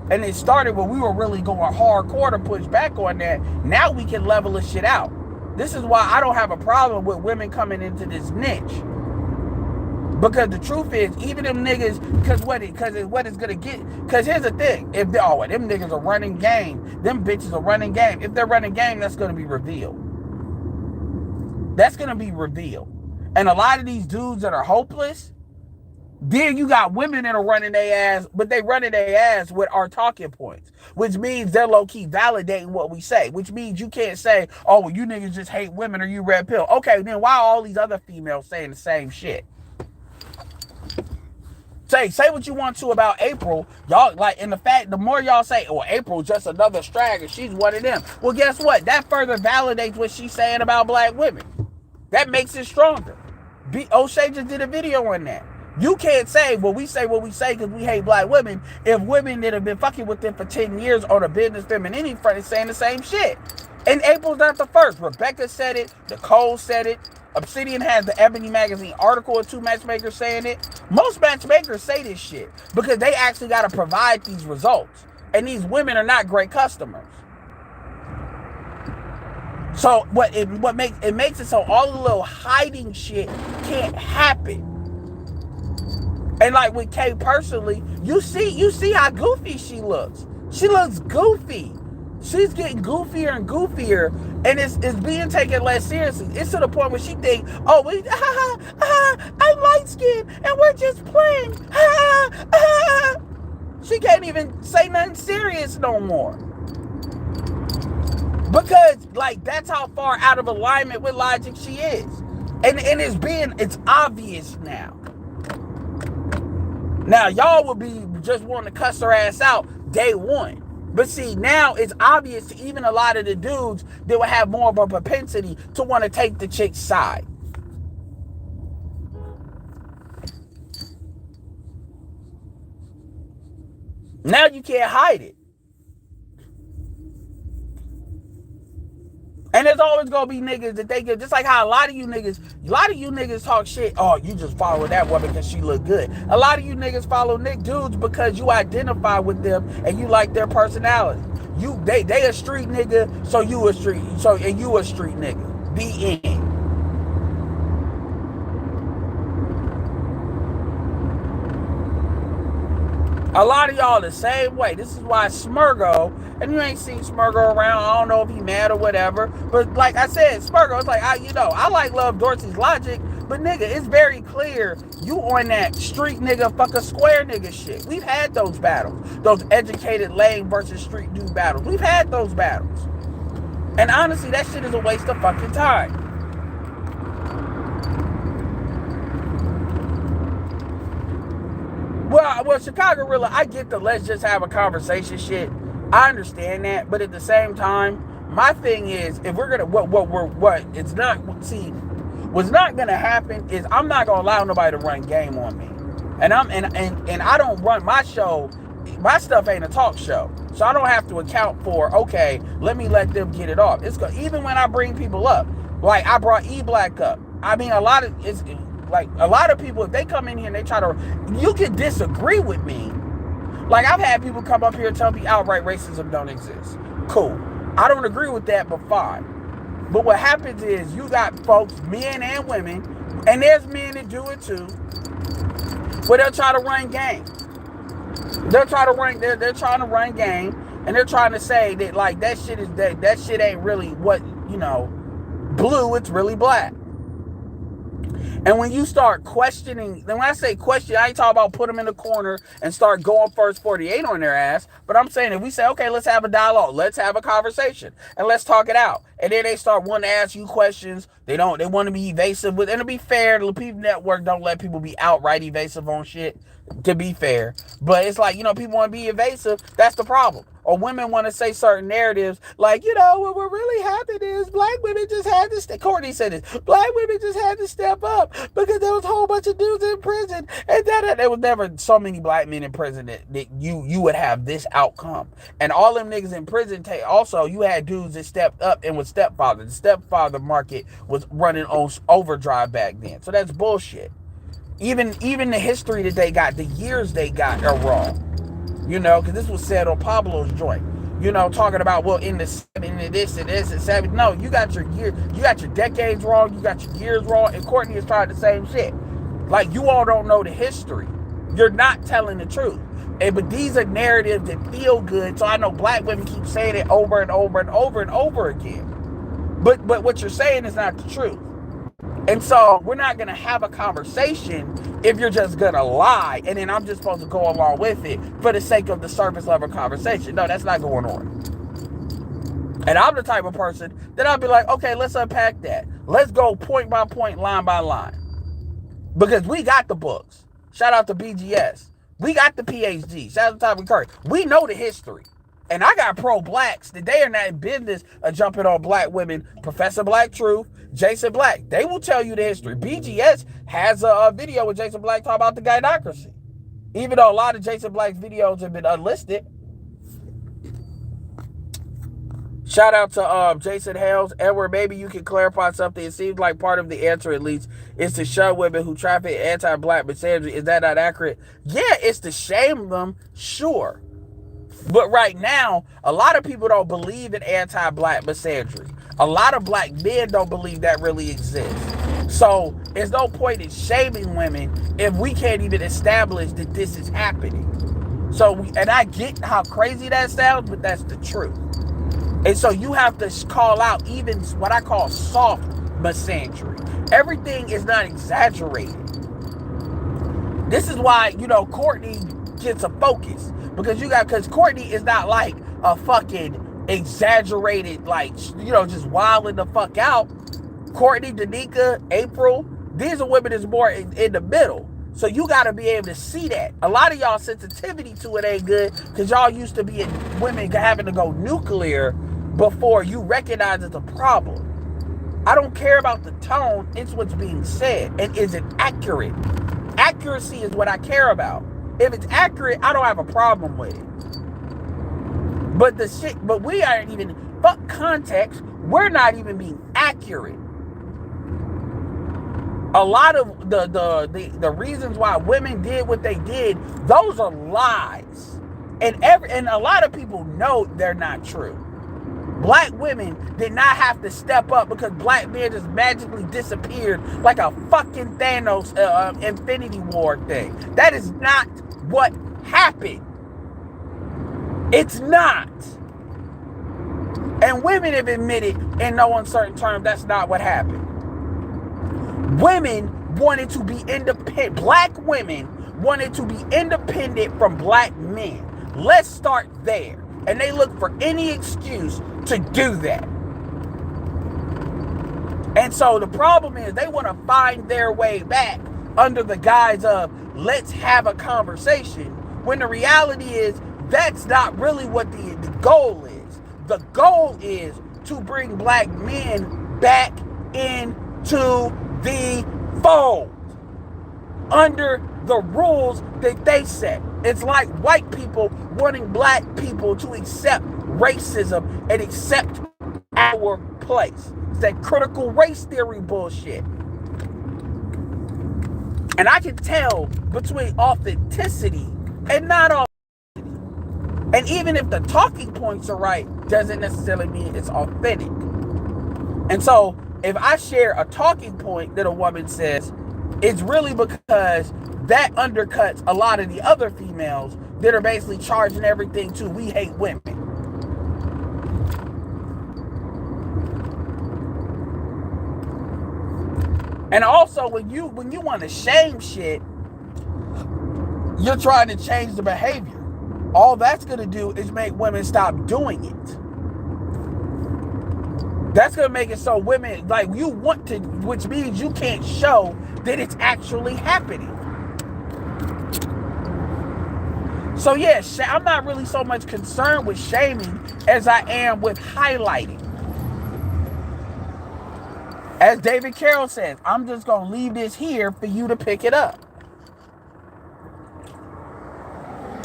And it started when we were really going hardcore to push back on that. Now we can level this shit out. This is why I don't have a problem with women coming into this niche. Because the truth is, even them niggas, because what it's gonna get. Because here's the thing: if them niggas are running game, them bitches are running game. If they're running game, that's gonna be revealed. That's gonna be revealed. And a lot of these dudes that are hopeless, then you got women that are running their ass, but they running their ass with our talking points, which means they're low-key validating what we say, which means you can't say, oh, well, you niggas just hate women or you red pill. Okay, then why are all these other females saying the same shit? Say what you want to about April, y'all, like, in the fact, the more y'all say, oh, April's just another straggler, she's one of them. Well, guess what? That further validates what she's saying about black women. That makes it stronger. O'Shea just did a video on that. You can't say, well, we say what we say because we hate black women, if women that have been fucking with them for 10 years on a business femininity front is saying the same shit. And April's not the first. Rebecca said it. Nicole said it. Obsidian has the Ebony Magazine article of 2 matchmakers saying it. Most matchmakers say this shit because they actually got to provide these results. And these women are not great customers. So what makes it so all the little hiding shit can't happen. And like with Kay personally, you see how goofy she looks. She looks goofy. She's getting goofier and goofier, and it's being taken less seriously. It's to the point where she think, oh, I'm light skinned and we're just playing. She can't even say nothing serious no more. Because, like, that's how far out of alignment with logic she is. And it's obvious now. Now, y'all will be just wanting to cuss her ass out day one. But see, now it's obvious to even a lot of the dudes that will have more of a propensity to want to take the chick's side. Now you can't hide it. And there's always gonna be niggas that they get, just like how a lot of you niggas talk shit. Oh, you just follow that woman because she look good. A lot of you niggas follow dudes because you identify with them and you like their personality. They a street nigga, so you a street nigga. The end. A lot of y'all the same way. This is why Smurgo, and you ain't seen Smurgo around. I don't know if he mad or whatever. But like I said, Smurgo, it's like, I like Love Dorsey's logic, but nigga, it's very clear you on that street nigga, fuck a square nigga shit. We've had those battles. Those educated lame versus street dude battles. We've had those battles. And honestly, that shit is a waste of fucking time. Well, Chicago Rilla, I get the let's just have a conversation shit. I understand that, but at the same time, my thing is, if we're gonna what's not gonna happen is I'm not gonna allow nobody to run game on me, and I don't run my show. My stuff ain't a talk show, so I don't have to account for, okay, let them get it off. Even when I bring people up, like I brought E-Black up. I mean, a lot of people, if they come in here and they try to, you can disagree with me. Like, I've had people come up here and tell me outright racism don't exist. Cool. I don't agree with that, but fine. But what happens is you got folks, men and women, and there's men that do it too, where they'll try to run game. They're trying to run game, and they're trying to say that, like, that shit ain't really what, blue, it's really black. And when you start questioning, then when I say question, I ain't talking about put them in the corner and start going first 48 on their ass. But I'm saying if we say, okay, let's have a dialogue, let's have a conversation, and let's talk it out. And then they start wanting to ask you questions. They want to be evasive. And to be fair, the Lepeep Network don't let people be outright evasive on shit, to be fair. But it's like, people want to be evasive. That's the problem. or women want to say certain narratives like, what really happened is black women just had to Courtney said this, black women just had to step up because there was a whole bunch of dudes in prison, and there was never so many black men in prison that you would have this outcome. And all them niggas in prison, also you had dudes that stepped up and was stepfather. The stepfather market was running on overdrive back then. So that's bullshit. Even the history that they got, the years they got are wrong. Because this was said on Pablo's joint. Talking about, well, in this and this and 70. No, you got your year, you got your decades wrong, you got your years wrong, and Courtney is trying the same shit. Like, you all don't know the history. You're not telling the truth. But these are narratives that feel good, so I know black women keep saying it over and over and over and over again. But what you're saying is not the truth. And so we're not going to have a conversation if you're just going to lie, and then I'm just supposed to go along with it for the sake of the surface level conversation. No, that's not going on. And I'm the type of person that I'll be like, okay, let's unpack that. Let's go point by point, line by line. Because we got the books. Shout out to BGS. We got the PhD. Shout out to Tyler Curry. We know the history. And I got pro-blacks that they are not in business of jumping on black women. Professor Black Truth, Jason Black. They will tell you the history. BGS has a video with Jason Black talking about the gynocracy. Even though a lot of Jason Black's videos have been unlisted. Shout out to Jason Hales. Edward, maybe you can clarify something. It seems like part of the answer, at least, is to shun women who traffic anti-black misandry. Is that not accurate? Yeah, it's to shame them, sure. But right now, a lot of people don't believe in anti-black misandry. A lot of black men don't believe that really exists. So there's no point in shaming women if we can't even establish that this is happening. And I get how crazy that sounds, but that's the truth. And so you have to call out even what I call soft misandry. Everything is not exaggerated. This is why, Courtney gets a focus. Because Courtney is not like a fucking exaggerated, like, just wilding the fuck out. Courtney, Danica, April, these are women that's more in the middle. So you got to be able to see that. A lot of y'all sensitivity to it ain't good because y'all used to be women having to go nuclear before you recognize it's a problem. I don't care about the tone. It's what's being said. And is it accurate? Accuracy is what I care about. If it's accurate, I don't have a problem with it. But we aren't even, fuck context, we're not even being accurate. A lot of the reasons why women did what they did, those are lies. And a lot of people know they're not true. Black women did not have to step up because black men just magically disappeared like a fucking Thanos Infinity War thing. That is not what happened. It's not. And women have admitted in no uncertain terms that's not what happened. Women wanted to be independent. Black women wanted to be independent from black men. Let's start there. And they look for any excuse to do that. And so the problem is they want to find their way back under the guise of let's have a conversation, when the reality is that's not really what the goal is. The goal is to bring black men back into the fold under the rules that they set. It's like white people wanting black people to accept racism and accept our place. It's that critical race theory bullshit. And I can tell between authenticity and not authenticity. And even if the talking points are right, doesn't necessarily mean it's authentic. And so if I share a talking point that a woman says, it's really because that undercuts a lot of the other females that are basically charging everything to we hate women. And also when you want to shame shit, you're trying to change the behavior. All that's going to do is make women stop doing it. That's going to make it so women, like, you want to, which means you can't show that it's actually happening. So yeah, I'm not really so much concerned with shaming as I am with highlighting. As David Carroll says, I'm just going to leave this here for you to pick it up.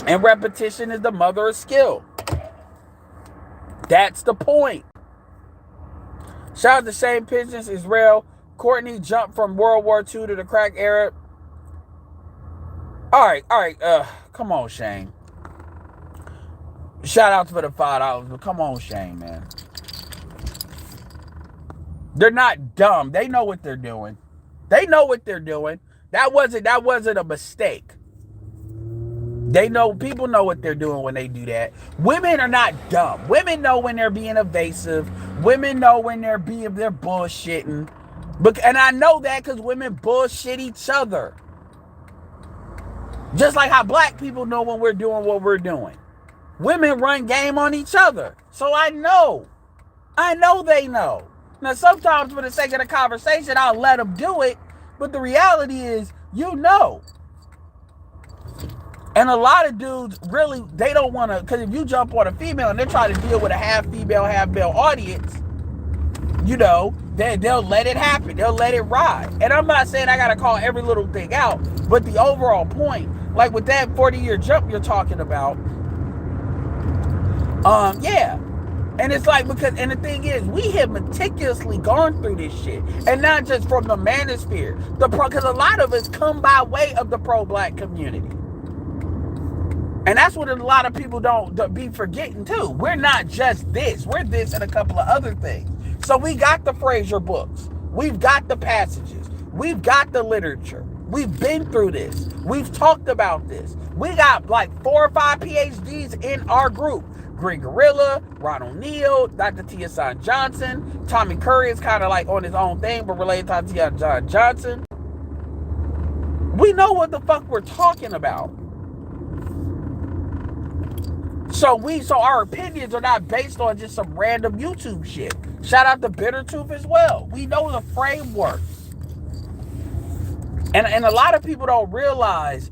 And repetition is the mother of skill. That's the point. Shout out to Shane Pigeons, Israel. Courtney jumped from World War II to the crack era. All right. Come on, Shane. Shout out for the $5, but come on, Shane, man. They're not dumb. They know what they're doing. That wasn't a mistake. People know what they're doing when they do that. Women are not dumb. Women know when they're being evasive. Women know when they're bullshitting. And I know that because women bullshit each other. Just like how black people know when we're doing what we're doing. Women run game on each other. So I know they know. Now, sometimes for the sake of the conversation, I'll let them do it. But the reality is, you know. And a lot of dudes really, they don't want to, because if you jump on a female and they're trying to deal with a half female, half male audience, they'll let it happen. They'll let it ride. And I'm not saying I got to call every little thing out, but the overall point, like with that 40-year jump you're talking about, yeah. And it's like, and the thing is, we have meticulously gone through this shit. And not just from the manosphere. Because a lot of us come by way of the pro-black community. And that's what a lot of people don't be forgetting too. We're not just this. We're this and a couple of other things. So we got the Fraser books. We've got the passages. We've got the literature. We've been through this. We've talked about this. We got like 4 or 5 PhDs in our group. Green Gorilla, Ron O'Neill, Dr. Tia Johnson. Tommy Curry is kind of like on his own thing, but related to Tia Johnson. We know what the fuck we're talking about. So our opinions are not based on just some random YouTube shit. Shout out to Bitter Tooth as well. We know the framework. And a lot of people don't realize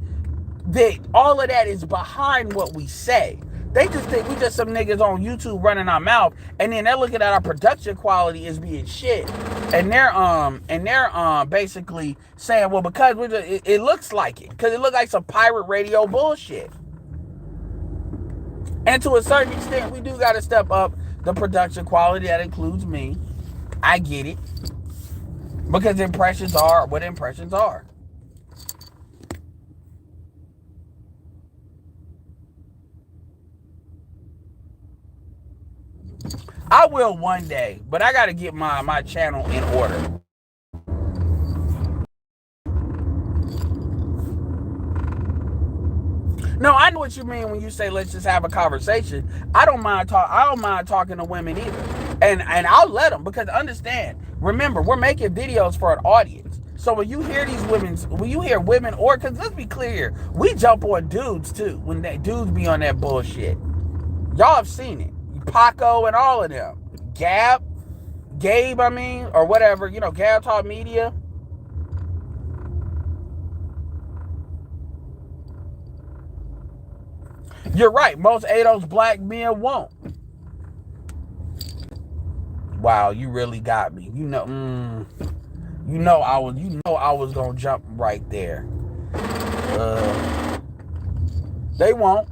that all of that is behind what we say. They just think we just some niggas on YouTube running our mouth, and then they're looking at our production quality as being shit. And they're basically saying, well, because it looks like it. Because it looks like some pirate radio bullshit. And to a certain extent, we do got to step up the production quality. That includes me. I get it. Because impressions are what impressions are. I will one day, but I got to get my channel in order. No, I know what you mean when you say let's just have a conversation. I don't mind talking to women either, and I'll let them, because understand. Remember, we're making videos for an audience. So when you hear women, or because let's be clear, we jump on dudes too when dudes be on that bullshit. Y'all have seen it, Paco and all of them, Gabe, or whatever, Gab Talk Media. You're right. Most ADOS black men won't. Wow, you really got me. I was gonna jump right there. They won't.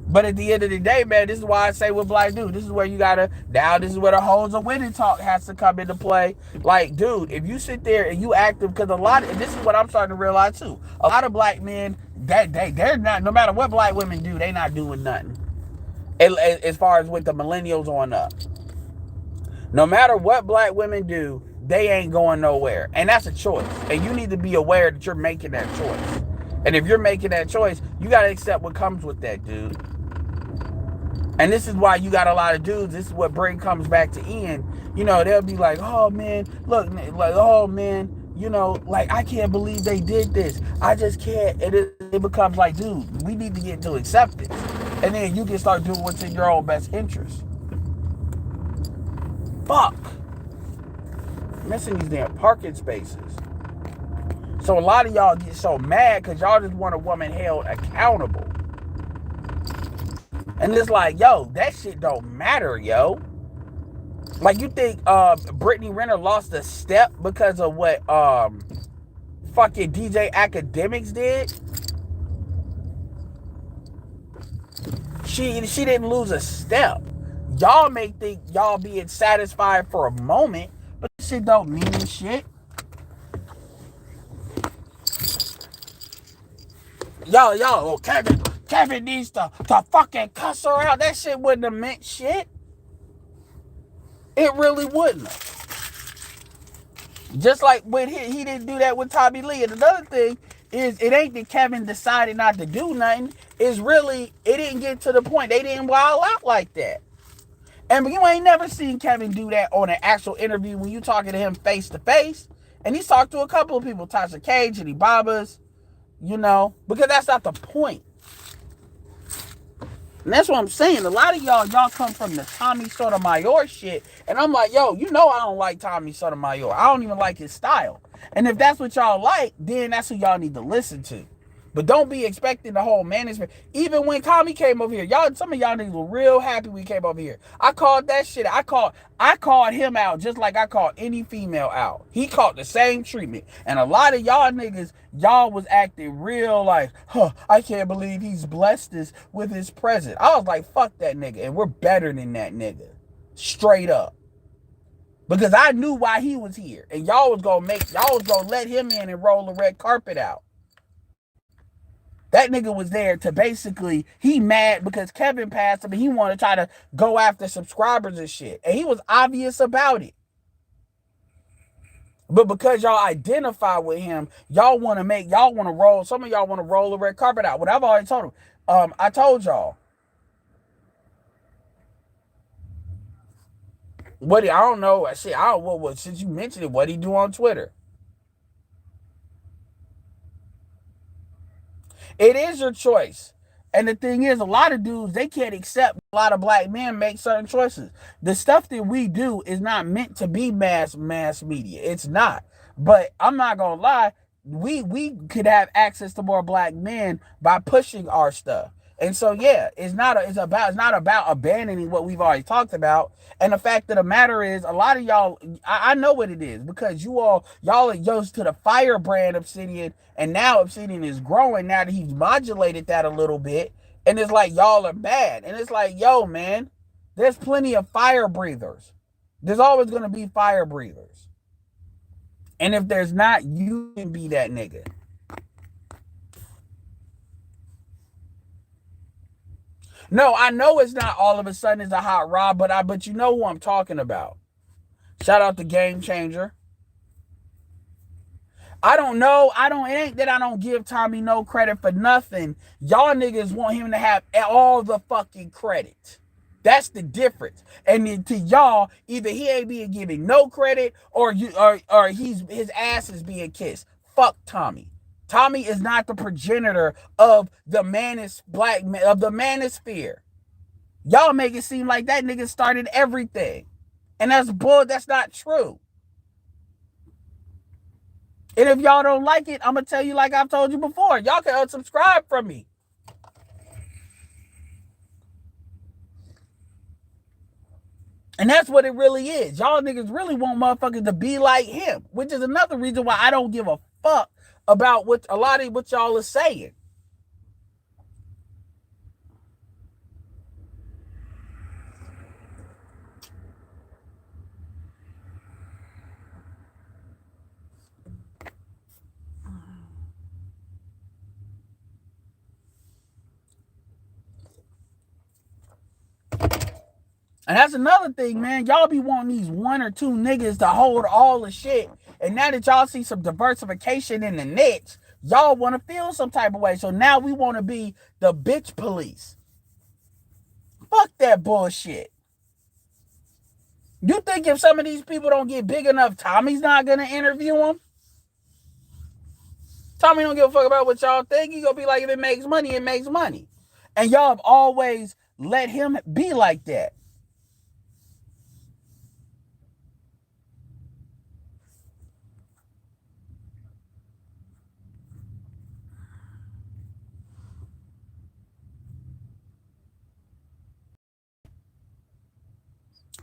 But at the end of the day, man, this is why I say what black dude. This is where this is where the hoes of winning talk has to come into play. Like, dude, if you sit there and you active, because this is what I'm starting to realize too. A lot of black men, they're not, no matter what black women do, they not doing nothing. As far as with the millennials on up. No matter what black women do, they ain't going nowhere. And that's a choice. And you need to be aware that you're making that choice. And if you're making that choice, you got to accept what comes with that, dude. And this is why you got a lot of dudes. This is what comes back to Ian. They'll be like, oh, man, look, like, oh, man, I can't believe they did this. I just can't. And it becomes like, dude, we need to get to acceptance. And then you can start doing what's in your own best interest. Fuck. Missing these damn parking spaces. So a lot of y'all get so mad because y'all just want a woman held accountable. And it's like, yo, that shit don't matter, yo. Like, you think Brittany Renner lost a step because of what fucking DJ Academics did? She didn't lose a step. Y'all may think y'all being satisfied for a moment, but this shit don't mean shit. Yo, oh, Kevin needs to fucking cuss her out. That shit wouldn't have meant shit. It really wouldn't have. Just like when he didn't do that with Tommy Lee. And another thing is, it ain't that Kevin decided not to do nothing. It's really, it didn't get to the point. They didn't wild out like that. And you ain't never seen Kevin do that on an actual interview when you talking to him face to face. And he's talked to a couple of people, Tasha K, Jenny Babas, you know, because that's not the point. And that's what I'm saying. A lot of y'all come from the Tommy Sotomayor shit. And I'm like, yo, you know I don't like Tommy Sotomayor. I don't even like his style. And if that's what y'all like, then that's who y'all need to listen to. But don't be expecting the whole management. Even when Tommy came over here, some of y'all niggas were real happy we came over here. I called that shit. I called him out just like I called any female out. He caught the same treatment. And a lot of y'all niggas, y'all was acting real like, I can't believe he's blessed us with his presence. I was like, fuck that nigga. And we're better than that nigga. Straight up. Because I knew why he was here. And y'all was gonna let him in and roll the red carpet out. That nigga was there to basically, he mad because Kevin passed him and he wanted to try to go after subscribers and shit. And he was obvious about it. But because y'all identify with him, y'all want to roll, some of y'all want to roll the red carpet out. What I've already told him. I told y'all. I don't know. Shit, since you mentioned it, what he do on Twitter? It is your choice. And the thing is, a lot of dudes, they can't accept a lot of black men make certain choices. The stuff that we do is not meant to be mass media. It's not. But I'm not going to lie, we could have access to more black men by pushing our stuff. And so, yeah, it's not about abandoning what we've already talked about. And the fact of the matter is, a lot of y'all, I know what it is, because y'all are used to the firebrand Obsidian, and now Obsidian is growing now that he's modulated that a little bit. And it's like, y'all are bad. And it's like, yo, man, there's plenty of fire breathers. There's always going to be fire breathers. And if there's not, you can be that nigga. No, I know it's not all of a sudden it's a hot rod, but you know who I'm talking about. Shout out to Game Changer. I don't know. It ain't that I don't give Tommy no credit for nothing. Y'all niggas want him to have all the fucking credit. That's the difference. And then to y'all, either he ain't being given no credit or his ass is being kissed. Fuck Tommy. Tommy is not the progenitor of the manosphere. Y'all make it seem like that nigga started everything. And that's bull. That's not true. And if y'all don't like it, I'm going to tell you like I've told you before. Y'all can unsubscribe from me. And that's what it really is. Y'all niggas really want motherfuckers to be like him, which is another reason why I don't give a fuck about what a lot of what y'all are saying. And that's another thing, man. Y'all be wanting these one or two niggas to hold all the shit. And now that y'all see some diversification in the niche, y'all want to feel some type of way. So now we want to be the bitch police. Fuck that bullshit. You think if some of these people don't get big enough, Tommy's not going to interview them? Tommy don't give a fuck about what y'all think. He going to be like, if it makes money, it makes money. And y'all have always let him be like that.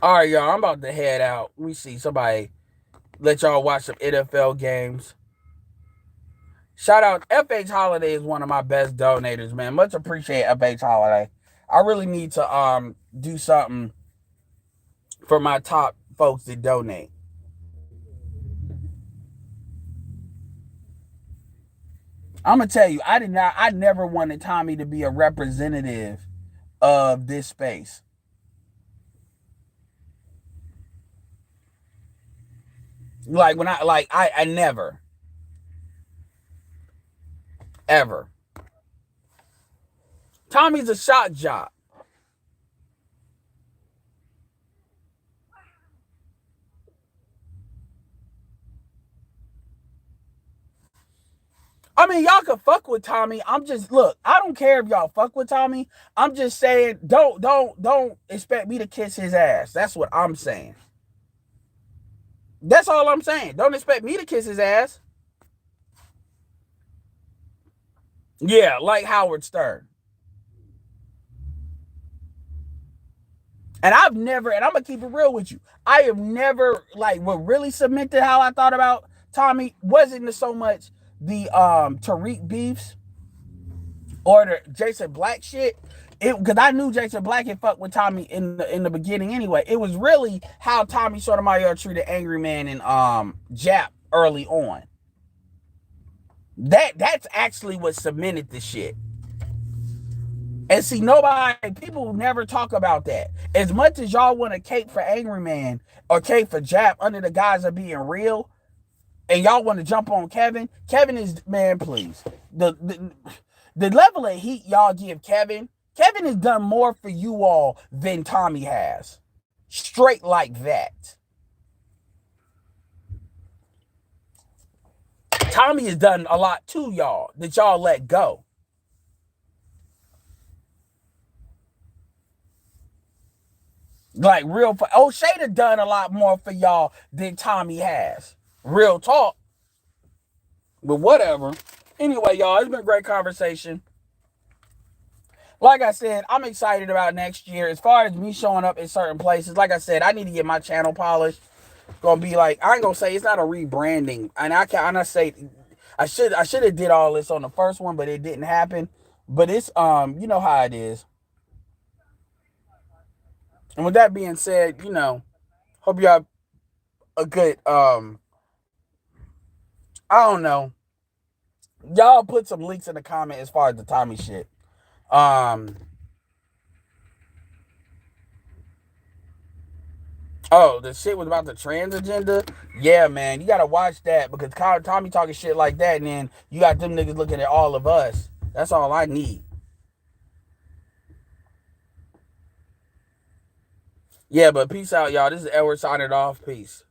All right, y'all. I'm about to head out. We see somebody let y'all watch some NFL games. Shout out FH Holiday is one of my best donators, man. Much appreciate FH Holiday. I really need to do something for my top folks that donate. I'm gonna tell you, I never wanted Tommy to be a representative of this space. Like when I never, ever. Tommy's a shot job. I mean, y'all can fuck with Tommy. I'm just look. I don't care if y'all fuck with Tommy. I'm just saying, don't expect me to kiss his ass. That's what I'm saying. That's all I'm saying. Don't expect me to kiss his ass. Yeah, like Howard Stern. And I've never, and I'm gonna keep it real with you. I have never like what really cemented how I thought about Tommy wasn't so much the Tariq beefs or the Jason Black shit. It because I knew Jason Black had fucked with Tommy in the beginning anyway. It was really how Tommy Sotomayor treated Angry Man and Jap early on. That's actually what cemented the shit. And see, people never talk about that. As much as y'all want to cape for Angry Man or cape for Jap under the guise of being real, and y'all want to jump on Kevin, Kevin is, man, please. The level of heat y'all give Kevin has done more for you all than Tommy has. Straight like that. Tommy has done a lot to y'all that y'all let go. Like real, O'Shea done a lot more for y'all than Tommy has. Real talk. But whatever. Anyway, y'all, it's been a great conversation. Like I said, I'm excited about next year. As far as me showing up in certain places, like I said, I need to get my channel polished. Gonna be like, I ain't gonna say it's not a rebranding, and I say I should have did all this on the first one, but it didn't happen. But it's you know how it is. And with that being said, hope you have a good I don't know. Y'all put some links in the comment as far as the Tommy shit. Oh, the shit was about the trans agenda? Yeah, man. You gotta watch that because Tommy talking shit like that, and then you got them niggas looking at all of us. That's all I need. Yeah, but peace out, y'all. This is Edward signing off. Peace.